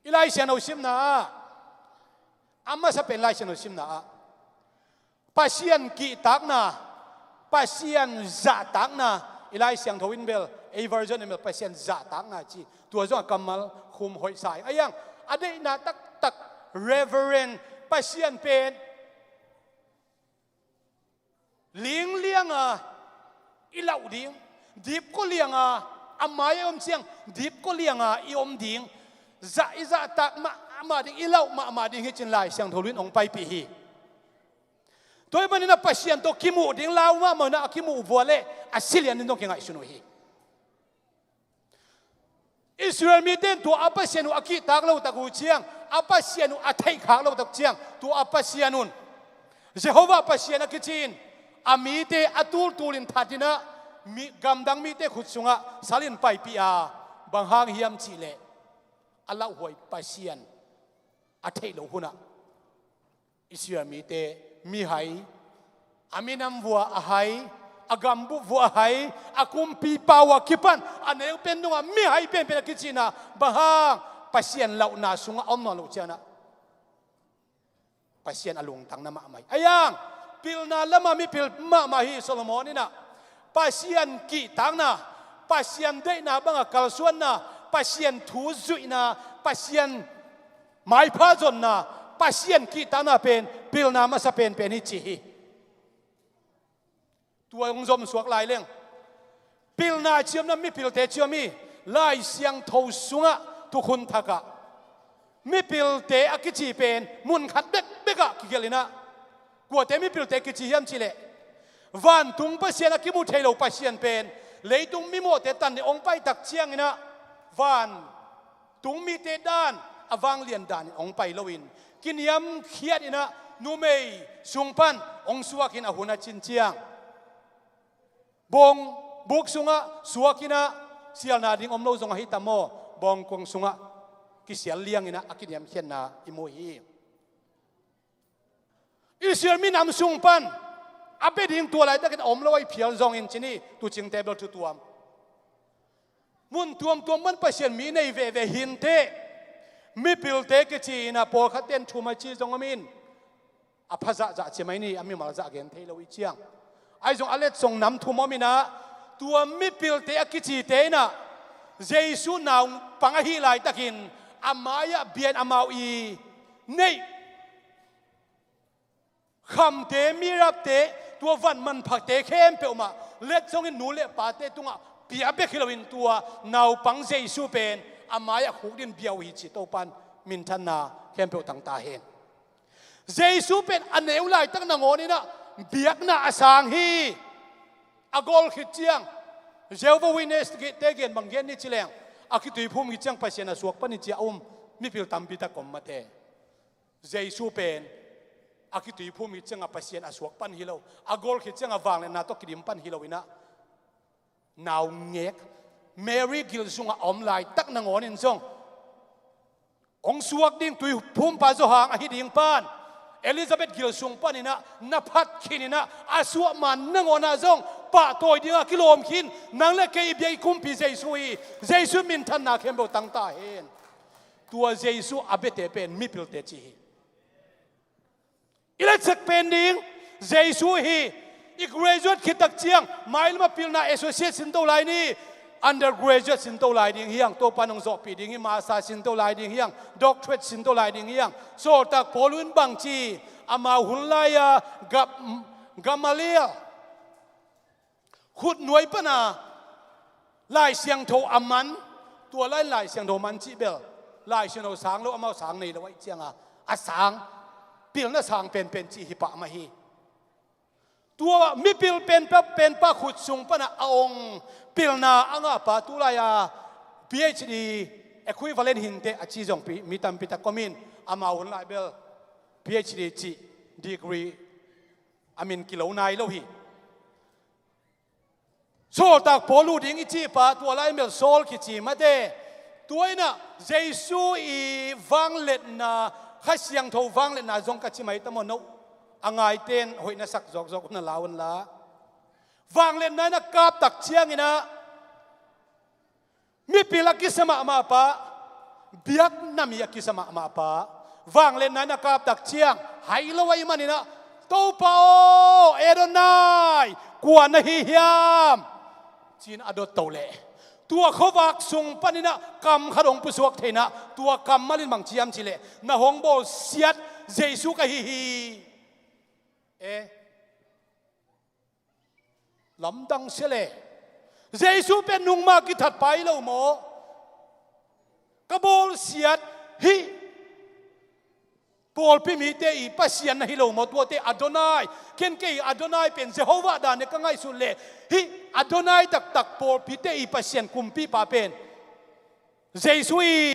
ilai sian osim na amma sa pen lai sian osim na pasian ki tak na pasien za tak na ilai siang thawin bel a version emel pasien za tak na chi tua zo kamal khum hoi sai ayang adei na tak tak reverend pasien pen ling liang ilau ding dip ko liang amai om siang dip ko liang I om ding za iza tak ma ding ilau ma ding hi chin lai siang tholin ong pai pi hi toy manina pasien to kimu ding law ma na kimu vole asilian nin dong kengai sunu hi Israel mi den tu apa sianu aki tak lo tak chiang apa sianu athai khak lo tak chiang tu apa sianun Jehovah pasian akichin amite atul tulin thatina mi gamdang mi te khutsunga salin pai pia banghang hiam chile Allah hoi pasian athai lo huna Israel mi te mi hai aminam bua ahai agambu bua hai akum pi pawa kipan aneu pendunga mi hai pen kichina bahang pasien lau na sunga omno lo chana pasien alung tang na ma mai ayang pil na lama mi pil ma hi Solomon ina pasien ki tang na pasien de na banga kalsuan na pasien thu zui na pasien mai pha jon na pasien ki tang na pen pil na ma sa pen hi chi hi tua ong zom suak lai leng pil na chiam na mi pil te chiam mi lai siang tho sunga tu khun thaka mi pil te akichi pen mun khat bek beka kigelina kwa te mi pil te kichi hiam chile van tung pasien akimu thailo pasien pen leitung mi mo te tan ni ong pai tak chiang ina van tung mi te dan awang lian dan ong pai lowin kiniam khiat ina numei sungpan ong suakin ahuna chin chiang bong buk sunga suakina sial na ding omlo zonga hitamo bong kong sunga kisial liang ina akiniam hian na imuhi Israel min am sungpan ape ding tua lai takin omlo ai phial zong in chini tu ching table tu tuam mun tuam man pasien mi nei ve hinte mi pilte ke chi na por khaten thuma chi zong amin aphaza za chimai ni ami mal za gen theilo I chiang ai zong alet song nam thu momina tua mi pilte akichi te na jesu naw pangahi lai takin amaya bian amau I nei kham te mirap te tua van man phak te khem pe ma let song in nu le pa te tunga pia be khilawin tua naw pang jesu pen amaya khudin biaw hi chi to pan min than na khem pe tang ta hen jesu pen aneu lai tak na ngoni na biak na asang hi agol khit chiang Jehovah Witness te gen banggen ni chileng akitui phum hi chang pasien asuak pani chi mi pil tampi ta kom mate Jesu pen akitui phum hi chang pasien asuak pan hilo agol khit chang awang le na to kidim pan hilo ina naw ngek Mary Gilsunga omlai tak na ngonin song ong suak ding tui phum pa zo hang a hi ding pan Elizabeth Gilsung panina napat kinina aswa man nangona zong pa toy dinga kilom kin nang le ke bi kumpi Jesu Jesu min than na kembo tang ta hen tua Jesu abete pen mi pilte chi ila chak pending Jesu hi I graduate khitak chiang mail ma pilna associate sin to lai ni undergraduate sin to lai ding hiang to panong zo pi ding master sin to lai ding hiang doctorate sin to lai ding hiang so tak polun bang chi ama hun lai Gamaliel khut nuai pana lai siang tho aman tua lai siang tho man chi bel lai siang tho sang lo amao sang nei lo wai chiang a sang pil na sang pen chi hi pa ma hi tua mi pil pen pa khut sung pana aong pil na anga pa tulaya PhD equivalent hinte achi jong pi mi tam pita komin amaun lai bel PhD chi degree amin kilo nai lo hi so tak polu ding chi pa tua lai mel sol ki chi ma de tuaina Jesu I wanglet na khasiang tho wanglet na jong ka chi mai tamo no angai ten hoi na sak jok na lawan la wang len na kap tak chiang ina mi pilaki sama ma pa biak na mi ki sama ma pa wang len na kap tak chiang hai lo wai manina tô pao Adonai của na hi hiam chín adot tàu lệ tua khó vạc sung panina cầm khát ông pusuak thế na tua cầm malin bằng chiam chỉ lệ na hong bo siat Giêsu cái hi lắm đăng sẽ lệ Giêsu bên nung ma kí thật bay lâu mò cái bol siat hi Paul pimi te I pasian na hilo mo tua te Adonai ken ke Adonai pen Jehovah da ne ka ngai su le hi Adonai tak tak Paul pi te I pasian kumpi pa pen Jesu I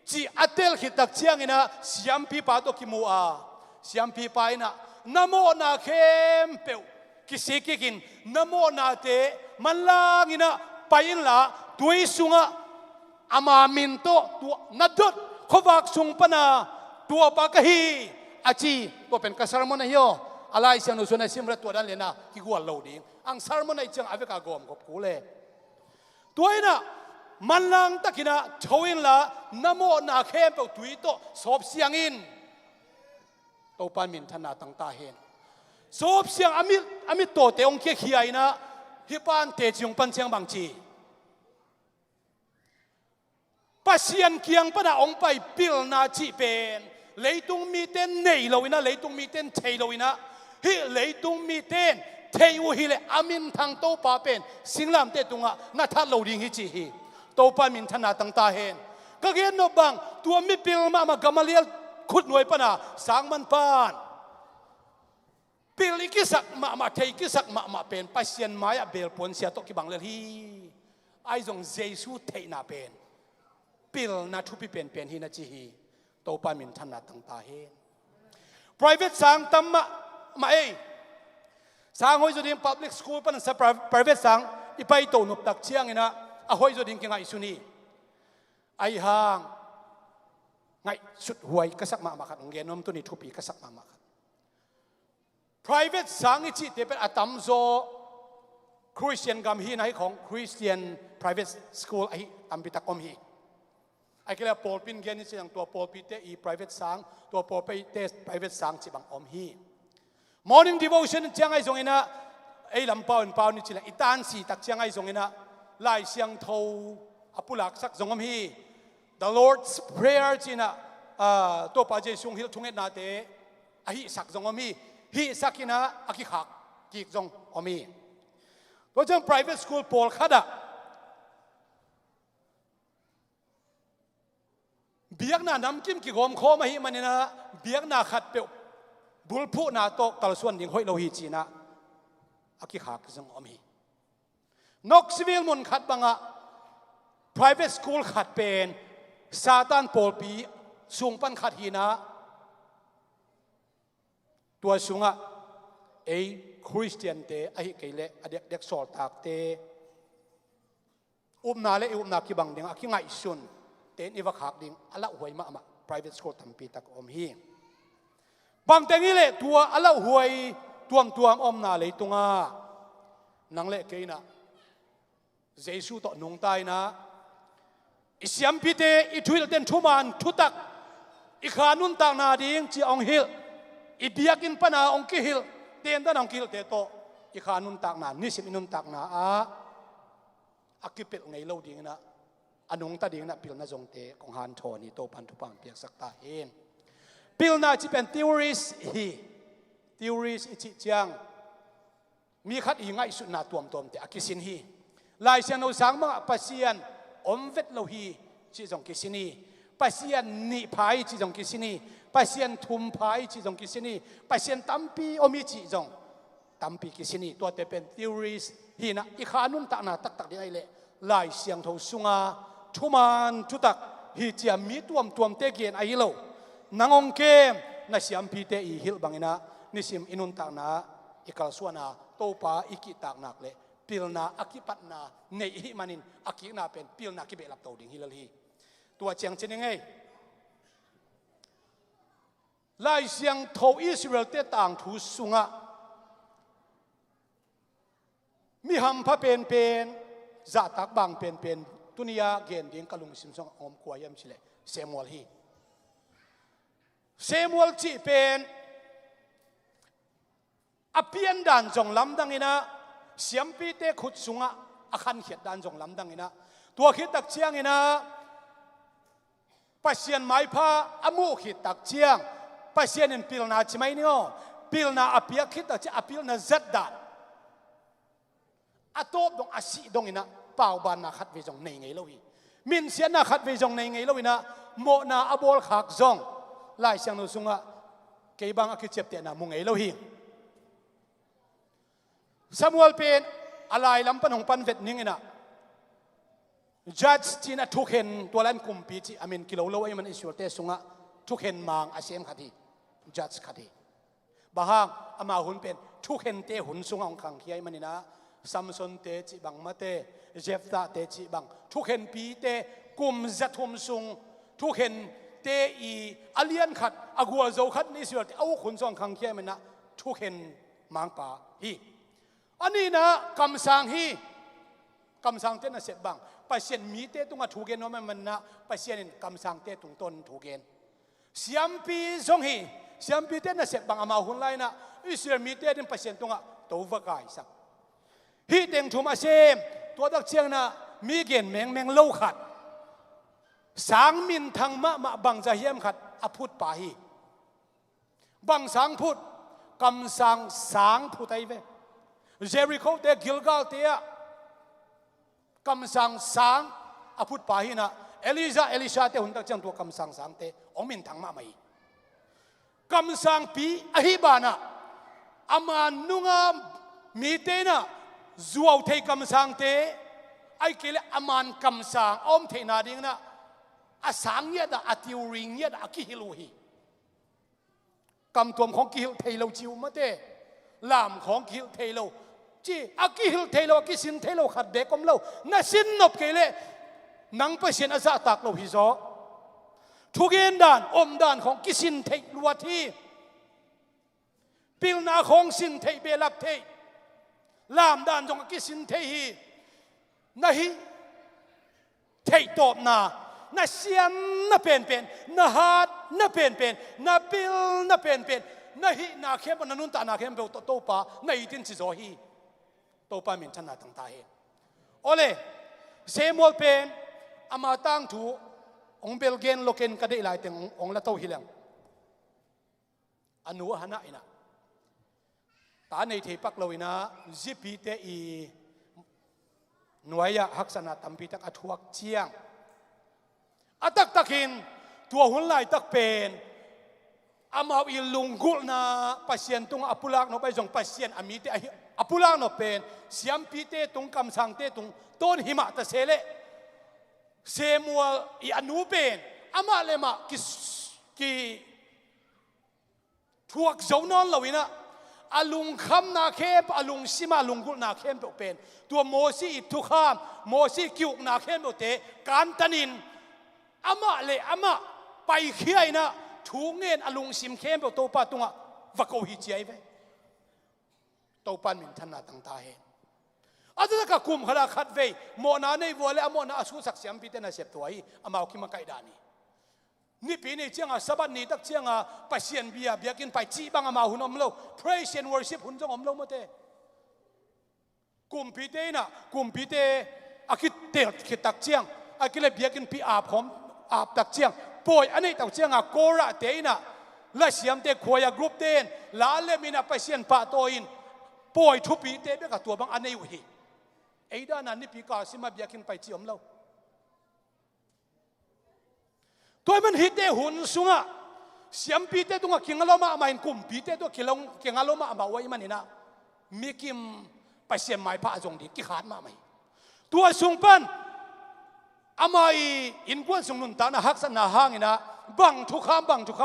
chi atel hi tak chiang ina siam pi pa to ki mu a siam pi pa ina namo na khem pe ki se ki kin namo na te manlang ina pain la tui sunga ama min to tu nadot khowak sung pana tua pakahi achi tua pen ka sermon na hiyo alai siang no suna simra tua dan lena ki gwal lo ding ang sermon ai chang aveka gom kop kule tuaina manlang takina thoin la namo na khem pe tui to sop siang in to pan min thana tang ta hen sop siang amit to te ong ke khiai na hi pan te chung pan chiang bang chi pasian kiang pada ong pai pil na chi pen leitung mi ten nei loina leitung mi ten thei loina hi leitung mi ten thei u hi le amin thang to pa pen singlam te tunga na tha lo ding hi chi hi to pa min thana tang ta hen ka gen no bang tua mi pil ma gamaliel khut noi pana sang man pan pil ki sak ma thei ki sak ma pen pasian maya bel pon sia to ki bang le hi ai jong Jesu thei na pen pil na thu pi pen hi na chi hi to pa min thana tang ta he private sang tam ma sang hoi joding public school pan sa private sang ipai to nup tak chiang ina a hoi joding ki ngai suni ai hang ngai sut huai kasak ma khat ngenom tu ni thu pi kasak ma khat private sang chi te pen atam zo Christian gam hi nai khong Christian private school ai am pi takom hi ai kila Paul pin gen ni siang tua Paul pi te I private sang tua Paul pi te private sang chi bang om hi morning devotion chiang ai zong ina ai lam pau ni chila itan si tak chiang ai zong ina lai siang tho apulak sak zong om hi the Lord's prayer china to pa je sung hil thunget na te ahi sak zong om hi sakina aki khak ki zong om hi to jang private school Paul khada biak na nam kim ki gom kho ma hi manina biak na khat pe bulphu na to kalsuan ding hoi lo hi china aki khak jong om hi Knoxville mun khat banga private school khat pen Satan Paul pi sung pan khat hi na tua sunga Christian te ahi keile adek dek sol tak te na ki bang ding aki ngai sun ten iwa khak ding ala huai ma private school tampi tak om hi bang tengi le tua ala huai tuam om na le tunga nang le keina Jesu to nung tai na isiam pite ithuil ten thuman thutak ikhanun tak na ding chi ong hil ibiakin pana ong ki hil ten dan ong ki te to ikhanun tak na nisim inun tak na akipel ngai lo ding na anung ta ding na pil na jong te kong han tho ni to pan thu pang piak sak ta hen pil na chi pen theories chi chiang mi khat I ngai su na tuam te akisin hi lai sian no sang ma pasian om vet lo hi chi jong kisini pasian ni phai chi jong kisini pasian thum phai chi jong kisini pasian tampi omi chi jong tampi kisini to te pen theories hi na I khanun ta na tak ding ai le lai siang tho sunga thuman chutak hi chia mi tuam te gen ai lo nangong kem na siam pi te I hil bangina nisim inun tak na ikal suana topa iki tak nak le pilna akipat na nei hi manin akina pen pilna ki be lap to ding hilal hi tua chiang chen ngai lai siang tho Israel te tang thu sunga mi ham pha pen za tak bang pen tunia gen ding kalung sim song om kwa yam chile Samuel chi pen อเปียนด่านจงลำดังอินะเสียมปีเตขุดสุงะอาคันเขียดด่านจงลำดังอินะตัวขิดตักเชียงอินะปัสเซียนไม้ผ้าอมูขิดตักเชียงปัสเซียนอินปิลนาใช่ไหมเนี่ยปิลนาอเปียขิดตักเชียงอปิลนาจัดด่านอาโตบดงอาศิดงอินะเป่าบานนาขัดเวจงในไงเลวีมินเสียนาขัดเวจงในไงเลวีนะโมนาอบอลขักจงไล่เสียงนุสุงะเกี่ยบังอาคิดเจ็บเตนะมุงไงเลวีซามูเอลเป็นอะไรลำปันของปันเวทนิ่งนะจัดจีน่าทุกเห็นตัวเล่นกุมปีจีอามินกิโลโลไอ้มันอิสราเอลสุงะทุกเห็นมังอาเซียนขัดีจัดขัดีบางอามาหุ่นเป็นทุกเห็นเตะหุ่นสุงะของขังขี้ไอ้มันนี่นะซัมซอนเตจิบังมาเตเจฟตาเตจิบังทุกเห็นปีเตกุมจัดหุ่นสุงทุกเห็นเตอีอาเลียนขัดอากัวโจขัดในอิสราเอลเอาหุ่นสุงขังขี้ไอ้มันนะทุกเห็นมังป่าฮีอันนี้นะคำสั่งฮีคำสั่งเต้นเสร็จบังปัจเจียนมีเตตุงะถูกเกณฑ์ว่ามันนะปัจเจียนคำสั่งเตตุงต้นถูกเกณฑ์เสียมปีสงฮีเสียมปีเต้นเสร็จบังอามาหุ่นไลนะอิสราเอลมีเตตุงปัจเจียนตุงะตัววักไก่สักฮีเต็งทุ่มอาเซมตัวตักเชียงนะมีเกณฑ์แมงเล่าขัดสางมินทางมะบังจะเยี่ยมขัดอพุทธป่าฮีบังสางพุทธคำสั่งสางพุทธไอเวเจริโคเตกิลกาลเตียคำสั่งสางอพุทธป่าหินะเอลิชาเตหุ่นตักจังตัวคำสั่งสางเตอมินทางมาไม่คำสั่งปีอหิบานะอามานุงามมีเตนะจัวเทคำสั่งเตไอเกลอามันคำสั่งอมเทนาดิงนะอาสังเยดอาติวริงเยดอากิฮิลูฮีคำตัวของกิฮิลเทโลจิวมาเตลามของกิฮิลเทโลจีอากิฮิลเทโลอากิสินเทโลขัดเบกอมโลน่าสินนบเกเลนังเปเสียนอาซาตักโลฮิโซทุกเย็นด่านอมด่านของกิสินเทลวทีปิลนาของสินเทเบลับเทลามด่านจงกิสินเทฮีนะฮีเทตอบนาน่าเสียนน่าเป็นน่าฮัดน่าเป็นน่าปิลน่าเป็นน่าฮีน่าเข้มน่านุนตาน่าเข้มเบลโตปาน่าอีตินซิโซฮีโตปามินชันนาตั้งตาเฮโอเลเซมอลเป็นอามาตั้งถูองเบลเกนโลเกนกระดิ่งลายเต็งองละเต้าหิลังอนุหานะอินะตาในเทปักเราอินะจิปีเตอีหน่วยฮักษณะตัมปีตักอทวกเชียงอตักตักินตัวหุ่นลายตักเป็นอามาอิลุงกุลนาปัสเซียนตุงอปุลักโนไปจงปัสเซียนอามีเตอปุลักโนเป็นเสียมปีเตตุงคำสั่งเตตุงต้นหิมะตะเซเลเซมัวอีอนุเป็นอามาเลมากิทวกเจ้านอนเราวินะอาลุงคำนาเข้มอาลุงซิมาลุงกุลนาเข้มเป็นตัวโมซีทุกขามโมซีกิวนาเข้มเตการตันินอามาเลอามาไปเขียนะทูเงินอาลุงซิมเข้มโตปาตุงะวักโอฮิเจียไปโตปันมินทันนาตั้งตาเฮอาจจะก็คุมขนาดขัดเวโมนาในวัวและโมนาสู้สักเสียมพิเตนะเสพตัวอามาคิมาไกดานีนี่ปีนี้เจ้าสบัดนี้ตักเจ้าไปเสียนเบียกินไปจีบังอามาหุ่นอมโล praise and worship หุ่นจงอมโลมาเตกุมพิเตนะกุมพิเตอาคิดเตะคิดตักเจ้าอาคิดเลยเบียกินปีอาบผมอาบตักเจ้าป่วยอันนี้ตักเจ้าโกระเตนะและเสียมเตะขวายกรุ๊ปเตนลาเลมินะไปเสียนปะโตอินป่วยทุบปีเตะเบกับตัวบังอันนี้อยู่ฮีไอ้ด้านนั้นนี่ปีกาสิมาเบียกินไปจีอมเราตัวมันฮิตเตหุ่นสุงะเสียมปีเตตุงะกิงอารมะมาอินกุมปีเตตัวกิงอารมะมาไว้มันนี่นะมีกิมไปเสียมไม้พระจงดีกิขาดมาไหมตัวสุงปันอามาอินกวนสุงนุนตานะฮักษณะห้างนะบังทุกค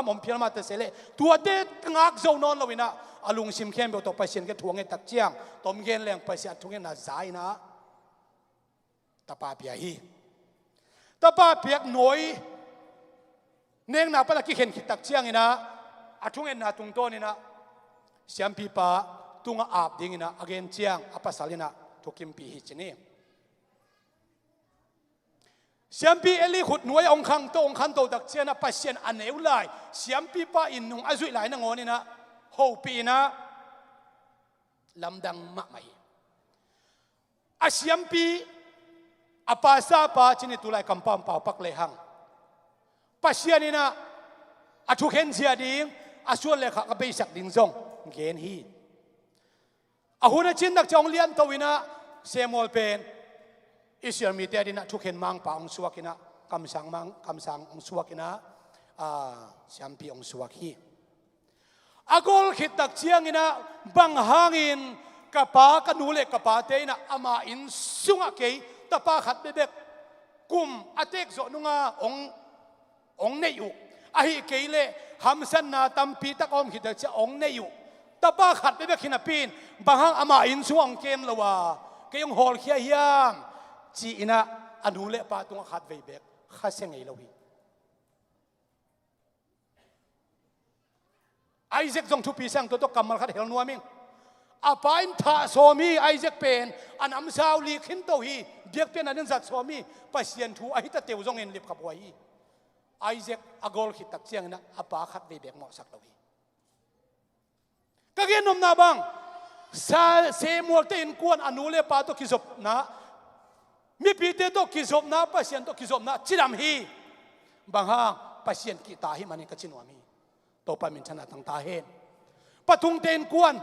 ำผมเพียงมาแต่เสเลตัวเตงักเจ้านอนเราวินะอาลุงซิมเข้มเบลตัวไปเสียนแกทวงเงินตักเจียงตอมเงินแรงไปเสียทวงเงินน่าใจนะตาปาเปียฮีตาปาเปียกหน่วยเน่งนาปลักกิเห็นขิดตักเชียงนี่นะอาทุ่งเอ็นนาตุงโตนี่นะเสียมปีปาตุงอาบดิ่งนี่นะอเกนเชียงอปัสสาลินะทุกิมปีฮิจนี่เสียมปีเอลีขุดหน่วยองคังโตองคันโตตักเชียงนะปัสเซียนอันเอวไลเสียมปีปาอินนุงอาจุยไหลนะงอนี่นะโฮปีนะ ลำดังมะไม่อาเซียมปีอาปาซาปาจินิตุไลกัมปัมเป่าปักเลหังปัสยานินะอาทุกเห็นเสียดิ้งอาส่วนเลขะก็ไปสักดิ้งซงเกณฑ์ฮีอาหุ่นจินนักจงเลียนตัววินะเซมอลเป็นอิสราเอลมีเตดินะทุกเห็นมังปาองสวกินะคำสั่งมังคำสั่งองสวกินะเสียมปีองสวกีอากอลขิดตักเชียงอินะบังหางอินกับปากันนูเล็กกับปาเตนะอามาอินสุงะเกยตะปาขัดเบ็กกุมอาเตกโซนุงาองเนยุอาฮิเกยเลฮัมสันนาตัมปีตะกอมขิดตักเชียองเนยุตะปาขัดเบ็กขินาปีนบังหางอามาอินสุงเกมละวะเกยองฮอลเขียยามจีอินะอนูเล็กปาตุงขัดเวเบ็กข้าเซงไงละวีไอเซกจงทุปีสังตัวตกกำมัลขัดเฮลนัวมิงอาปายท่าโซมีไอเซกเป็นอันอัมซาวลีขินโตฮีเบียกเป็นอันนั้นจัดโซมีปัสยันทูไอตะเตียวจงเงินลิบขับไว้ไอเซกอากอลขิดตักเชียงนะอาปาขัดเวเบกหมอสักละวีก็เกินนมนาบังซาเซมัวเตอินกวนอนุเลปาโตกิจบนะมีปีเตโตกิจบนะปัสยันโตกิจบนะจิรามฮีบางฮะปัสยันกิตาฮีมันนี่ก็จินวามีตัวปามินชนะตั้งตาเห็นปทุงเตนกวน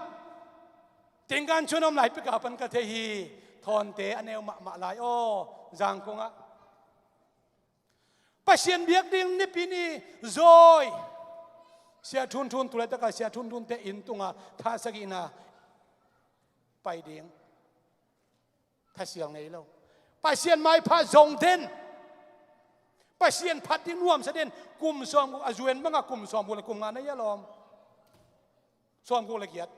เต็งการชวนอมไหลไปกับปันกะเทฮีทอนเตอเนวมะลายโอจางคงอะปัสยันเบียกดิ่งนี่ปีนี้โอยเสียทุนตัวเล็กก็เสียทุนเตอินตุงะท่าสกินาไปดิ่งท่าเสียงไงเล่าปัสยันไม่พาจงเทนปัสยันพัดที่น่วมเสด็จกุมซ้อมกุจวนบังกุมซ้อมกุลกุมงานนายลอมซ้อมกุละเกียด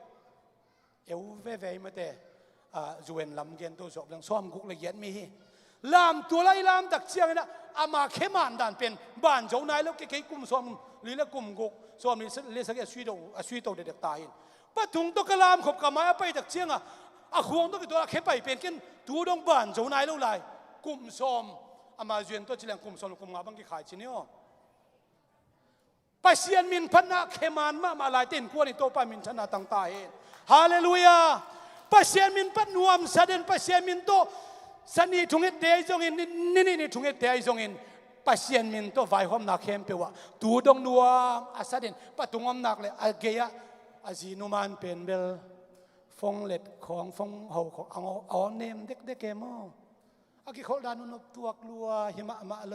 เอวเว่มาแต่จวนลำเกียนตัวสอบเรื่องซ้อมกุละเกียดมีลามตัวไรลามตักเชียงนะอามาเข้มานด่านเป็นบ้านเจ้านายแล้วเก๋กุมซ้อมหรือแล้วกุมกุกซ้อมนี่เลี้ยสักอย่างสุยโตเด็กตายปัทุงตัวกลามขบกับไม้ไปตักเชียงอ่ะห่วงตัวตัวเข้มไปเป็นกันตัวดงบ้านเจ้านายแล้วไรกุมซ้อมอามาจวนตัวจิเลงกุมสนุกุมงาบังกิขายชินิโอปัสยันมินพันนักเขมานมาลายเต้นกวนในโตปามินชนะตั้งตาเองฮาเลลูยาปัสยันมินพันนวมสะเด็นปัสยันมินโตสันนี่ทุงเอเตยจงอินนี่ทุงเอเตยจงอินปัสยันมินโตไฟหอมนักเข้มเปวะตูดงนัวอาสะเด็นปัตุงอมนักเลยอาเกียอาจีนุมานเป็นเบลฟงเล็ดของฟงเฮาของเอาเนมเด็กเกมออากิเขาดานุนตัวกลัวหิมะมาโล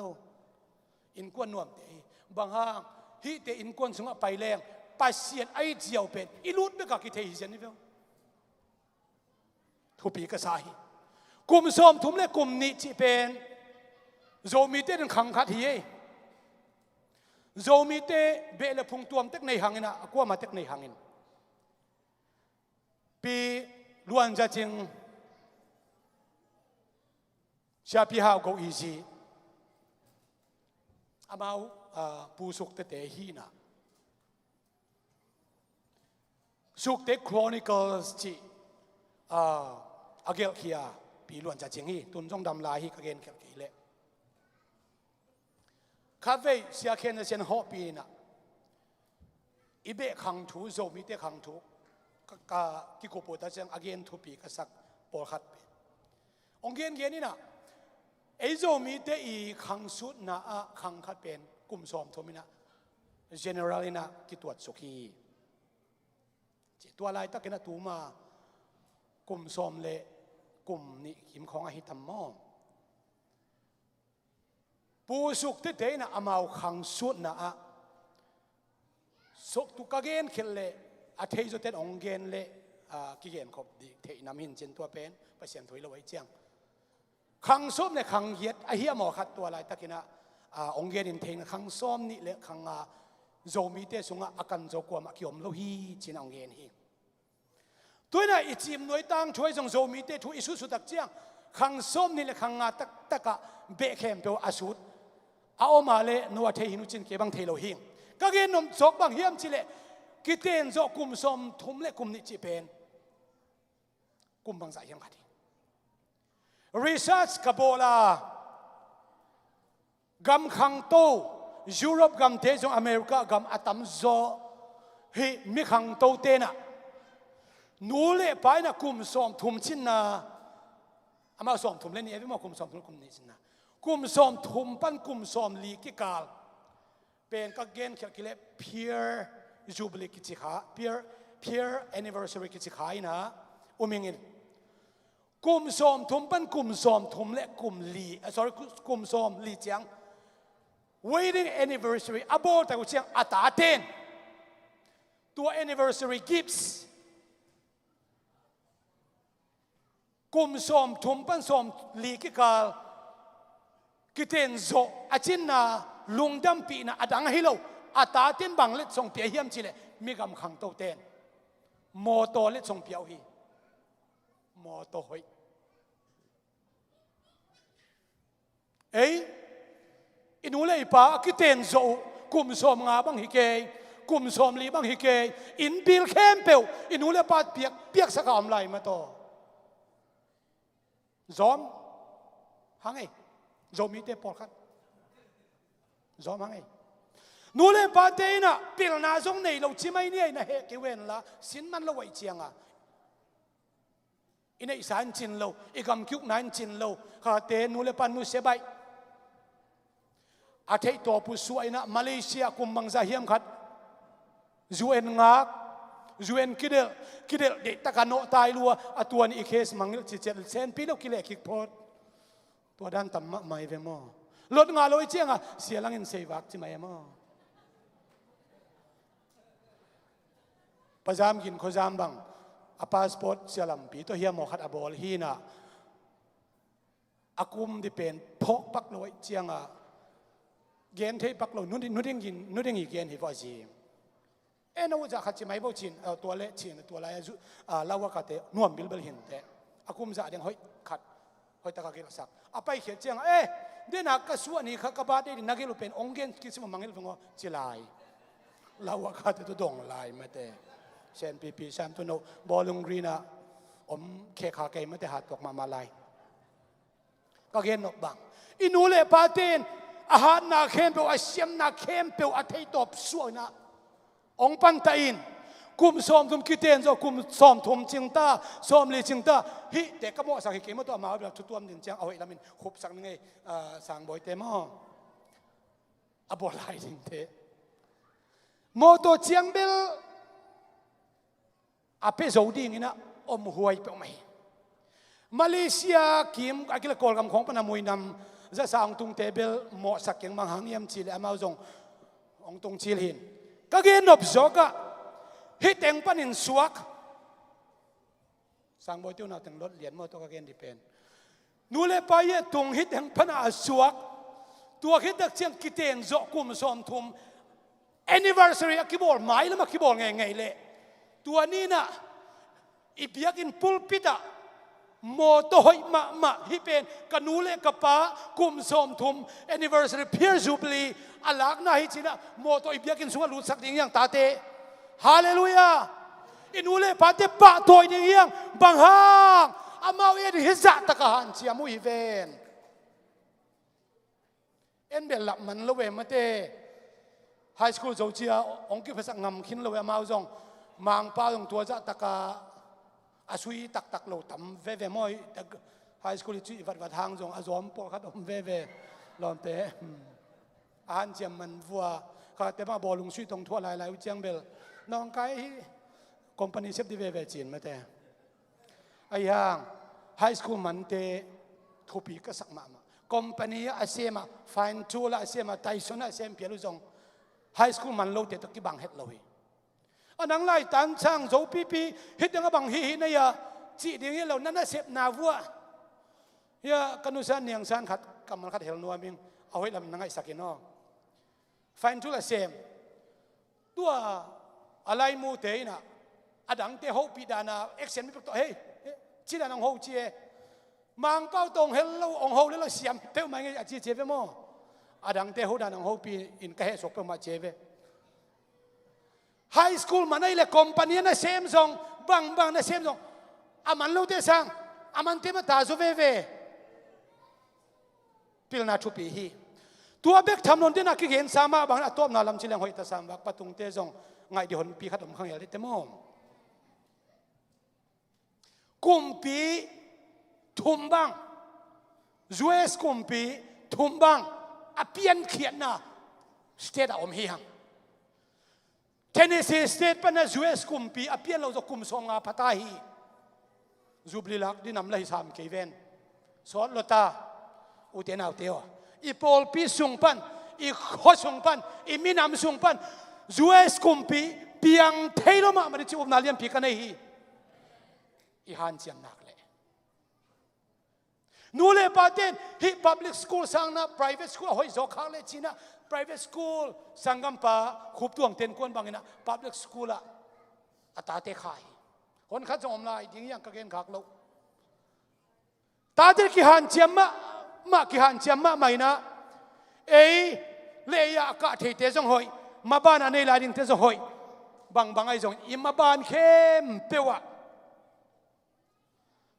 อินกวนนวมเตยบางห้างฮีเตอินกวนสงไปแรงปัสยันไอเจียวเป็นอิลุดเบกกิเทฮิเซนนี่เปล่าทุปีกษาฮีกุมซ้อมทุ่มเล็กกุมนิจิเป็นโจมีเตนขังขัดฮีโจมีเตเบลพุงตัวมเต็กในหางอินะกว่ามาเต็กในหางอินปีล้วนจะจึงชาพิฮาวก็อีซีอามาปูสุกเตฮีนะสุกเตครอนิเคิลส์จีอาเกลเคียปีล้วนจะจึงฮีตุนจงดำลายฮีกเกนเกลกีเล่คาเฟ่เสียเคนเซนฮอปีนะอีเบขังถูโจมีเตขังถูก็กิโกโปตาเซงอาเกนทุปีก็สักปอลขัดเป็นองเกนเกนี่นะไอโจมีเตอีขังสุดนะขังขัดเป็นกุมซ้อมทมินะ generally นะกิตรวจสุขีตัวลายตะกินตูมากุมซ้อมเละกุมนี่หิมของอหิตัมมอปูสุกเตนะอามาขังสุดนะสุกตุกเกนเขลเละอาเทยจะเต้นองเกนเละกิเกนขบดีเทน้ำหินเจนตัวเป็นไปเสียนถอยเราไว้เจียงขังส้มเนี่ยขังเย็ดไอเฮียหมอขัดตัวอะไรตะกินะองเกนินเทงขังส้มนี่เละขังโจมีเตสุงอากันโจกวามาเกี่ยมโลหีจีนองเกนฮีตัวน่ะอิจิมหน่วยตั้งช่วยจงโจมีเตทุอิสุสุตักเจียงขังส้มนี่เละขังตะกะเบะเข้มเปวอาสุดเอามาเละนัวเทหินุจินเก็บังเทโลหิงก็เกนนมจกบังเฮียมจิเละกิเตนโจกุมส้มทุ่มเละกุมนิจิเป็นกุมบังสายยังขัดresearch กบลากำขังโตยุโรปกำเทศของอเมริกากำอัตมโซฮิมิขังโตเตนะ นูเล่ไปนะกุมสอมทุมชินนะอามาสอมทุมเล่นนี่ไม่มากุมสอมทุมกุมนี้ชินนะกุมสอมทุมปั้นกุมสอมลีกิกาลเป็นก็เกณฑ์กิเลส peer jubilee กิจขา peer anniversary กิจขายนะมิงินกุมสอมทุมปั้นกุมสอมทุมและกุมลีsorry กุมสอมลีเจียง wedding anniversary อโบแต่กูเจียงอัตอาเทนตัว anniversary gifts กุมสอมทุมปั้นสอมลีกิกาลกิเทนโซอาจินนาลุงดำปีนะอดังฮิโลอาตาเต้นบังเล็ดส่งเปียเฮียมจิเลมีกำขังโตเต้นโมโตเล็ดส่งเปียวฮีโมโตหอยเอ้ยอินูเลยป้ากิเทนโซกุมสอมงาบังฮิเกยกุมสอมลีบังฮิเกยอินบิลเข้มเปียวอินูเลยป้าเปียกสักคำไรมาโตจอมหังไงจอมมีเตปอลคันจอมหังไงนูเลปาเตนะปิลนาจงในเราชิไม่เนี่ยนะเฮกิเวนละสินมันละไว้เชียงอ่ะอินไอสานจินเราอีกำคิวนั้นจินเราข้าเตนูเลปันนูเสบายอาเทตัวผู้สวยนะมาเลเซียกุมบังซาเฮียมขัดจูเอ็นงักจูเอ็นคิดเดเด็กตะกันโนตายลัวอตัวนี้เคสมังจิเจลเซนพี่เราคิดเล็กคิดพอดตัวด้านต่ำไม่เวมอลดงาลอยเจียงอ่ะเสียหลังเงินเสียวักจิไม่มอประจำกินข้าวจามบังอาพาสปอร์ตเสียลำปีตัวเฮียหมอขัดอบอลฮีน่ะอากุมดิเป็นพกปักลอยเจียงอ่ะเกณฑ์ที่ปักลอยนุ่นกินนุ่นอีกเกณฑ์ที่ว่าจีเอ็นว่าจะขัดจิไม่บ่ชินตัวเละชินตัวอะไรเล่าว่ากัดเตะน่วมบิลหินเตะอากุมจะยังห้อยขัดห้อยตะกี้สักอาไปเขียนเจียงเดี๋ยวนักกระทรวงนี้เขากบาดได้นักเรียนเป็นองค์เกณฑ์คิดสมมังเรียนฟงจิลายเล่าว่ากัดตัวดงลายมาเตะเช่นปีแซมตัวโนบอลลุงกรีน่ะเคขาเกมมาแต่หาตกมาลายก็เกณฑ์นกบังอินูเลปาเตนอาหารนาเข้มเปล่าอาเซียมนาเข้มเปล่าอาเทยตบสวยนะองปันตาอินกุมซ้อมทุมคิดเองกุมซ้อมทุมจิงตาซ้อมลีจิงตาฮิเด็กก็มั่วสักเกมมาตัวมาแบบตัวมันจังเอาไว้ละมินขุบสักนึงไงสั่งบ่อยเต็มอ่ะบ่ลายจริงเถอะโมโตเจียงเบลอาเปโซดิ้งนะหวยเปล่าไหมมาเลเซียกิมอากิลกอลกำของปนามวยนำจะสร้างตุงเทเบลหมอสักยังมังหังยมจิเลอามาจงองตุงจิลหินก็เกณฑ์นบจอกะฮิตเองปันินสวกสร้างบ่อยตัวน่าถึงรถเหรียญมอตัวก็เกณฑ์ดิเป็นนูเลไปเยตุงฮิตเองปันอาสวกตัวฮิตดักเชียงกิเตนจกุมซ้อมทุม anniversary กิบอลไม้แล้วมากิบอลไงเละตัวนี้นะอีเปียกินปุลปิตะโมโตหอยมาฮิเป็นกันูเลกป้ากุมซ้อมทุม anniversary peer jubilee อัลลักนะฮิจินะโมโตอีเปียกินสุวรรณรู้สักอย่างตาเตฮาเลลูยาอินูเลปาเตปะตัวอย่างบางฮังอามาเวดิฮิจัตตะกันเชียมุฮิเวนเอ็นเบลลับมันละเวมาเตไฮสคูลโจเจียองค์กิภาษางำขินละเวมาจงมังป้าของตัวจะตะกาอาสุยตักโลตั้มเวมอยไฮสคูลจีวัดทางจงอาจอมปอคัดเวลอนเตอาหารเจียมมันวัวข้าแต่มาบอลุงสุยตรงทั่วหลายเจียงเบลน้องไก่คอมพานีเซฟดีเวจีนมาแต่ไอ้ย่างไฮสคูลมันเตทุปีก็สักมาคอมพานีอาเซียมาฟายน์ทูลอาเซียมาไทซอนอาเซียมเปียรุจงไฮสคูลมันโลเตตะกี้บังเฮ็ดเลยอันนั้นไล่ตันช่างโจปีฮิตยังบังฮินี่ยาจีเดียงเรานั่นน่ะเสพนาวัวยากันุสันเนียงสันขัดกำมันขัดเฮลนัวมิงเอาไว้ลำนังไอ้สักกินอฟายน์ทูลอาเซียมตัวอะไรมูเตยนะอดังเตหปีดานาเอ็กเซนไม่ปกติเฮ้ยจีดานังโฮเจมังเป้าตรงเฮลเราองโฮแล้วเสียมเป้าไม่ไงจีเจเวโมอดังเตหดานังโฮปีอินกะเฮสกเป้ามาเจเวไฮสคูลมันไอ้เล็กคอมพานีน่ะเซมซองบางน่ะเซมซองอามันรู้เตสังอามันเตมาตาโซเวพิลนาชุปีฮีตัวเบกทำนนเดนักกิเห็นสามาบางอัตโตมนาลำชิเลงหอยตาสามวักปะตุงเตจงไงเดี๋ยวปีขัดมขังอย่างนี้เต็ม กุมปีทุ่มบังยูเอสกุมปีทุ่มบังอเปียนเขียนนะสเตทอมเฮียงเทนเนสซีสเตทเป็นยูเอสกุมปีอเปียนเราจะกุมสงอาพัตาฮีจูบลิลักดินำเลยสามเกเวนสอนลตาอุเทนเอาเตียวอีโพลปีสุงปันอีขอสุงปันอีมินามสุงปันยูเอสกุมปีเปียงเทโลมามันจะอุบนาเลียนพิกันให้อีฮันเจียมนักเลยนูเลปาเตนฮี public school สังนะ private school หอยจอกข้างเลยจีน่ะ private school สังกัมปะขุบตัวงเต็นกวนบางนะ public school ละอัตราเตะขายคนขัดจอมลายดิ้งยังกระเกนขากโลตาเตะกิฮันเจียมมากิฮันเจียมไม่นะเอเลียกะเทเตจงหอยมาบ้านอันนี้ลายดิ้งเตจงหอยบางไอ้จงอิมาบ้านเข้มเปียวะ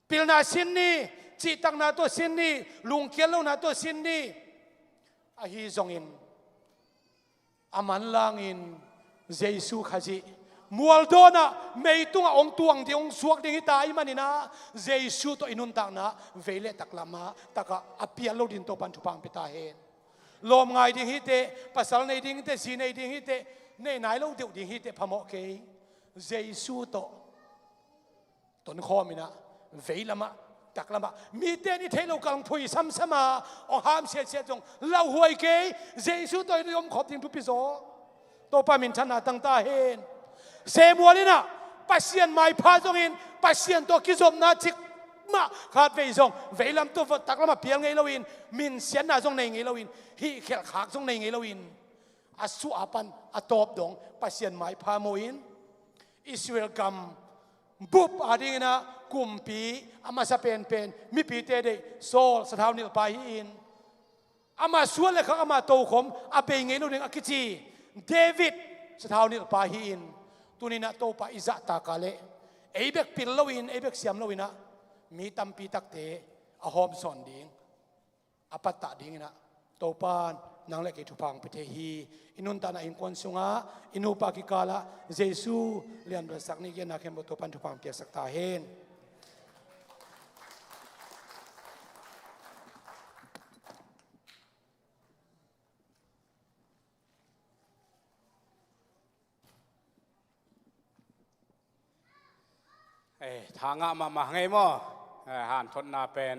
ปิลนาสินนี่จีตังนาตัวสินนี่ลุงเกียลนาตัวสินนี่อาฮีจงอินอามันลางอินเยซูขจีมัวลโดนะไม่ตุงองตวงที่องสวกดิ่งตายมันนี่นะเยซูตัวอินุนตังนะเวเลตักลามาตักอภิยโลดินตัวปันทุพังปิตาเฮนลมไงดิ่งฮิเตภาษาในดิ่งฮิเตสีในดิ่งฮิเตในไหนเราเดี๋ยวดิ่งฮิเตพมโอเคเยซูตัวต้นข้อมินะเวลามาตักละมามีเตนี่เทเรากำลังพูดซ้ำๆมาองห้ามเสียจงเราหวยเกยเยซูตัวยมขอบทิ้งทุกปีโซตัวปามินชนะตั้งตาเห็นเซมัวนี่นะปัสเซียนไม่พาจงอินปัสเซียนตัวกิจมนาจิกมาขาดเวจงเวลาตัวตักละมาเพียงไงเราอินมินเสียนนาจงในไงเราอินฮีเขลขากจงในไงเราอินอาสุอาปันอาตอบดงปัสเซียนไม่พาโมอินอิสราเอลกัมบุบอาดิงนะกุมปีอามาสเปนมีปีเตเดโซลสถานิลไปอินอามาส่วนเลยเขาอามาโตขมอาเปงไงเราเรื่องอากิจีเดวิดสถานิลไปอินตัวนี้นะโตไปอิจัตากาเลเอเบกปิลลวินเอเบกเสียมลวินะมีตัมปีตักเตอาหอมสอนดิ่งอาปัตตาดิ่งนะโตปานนางเล็กทุพังประเทศอินุนตานาอินคอนสุงาอินุปากิกาลาเยซูเลียนรัสักนี้เกนักเขมโตปันทุพังเปียสักตาเฮนทางมาไงมั่วหันทนนาเป็น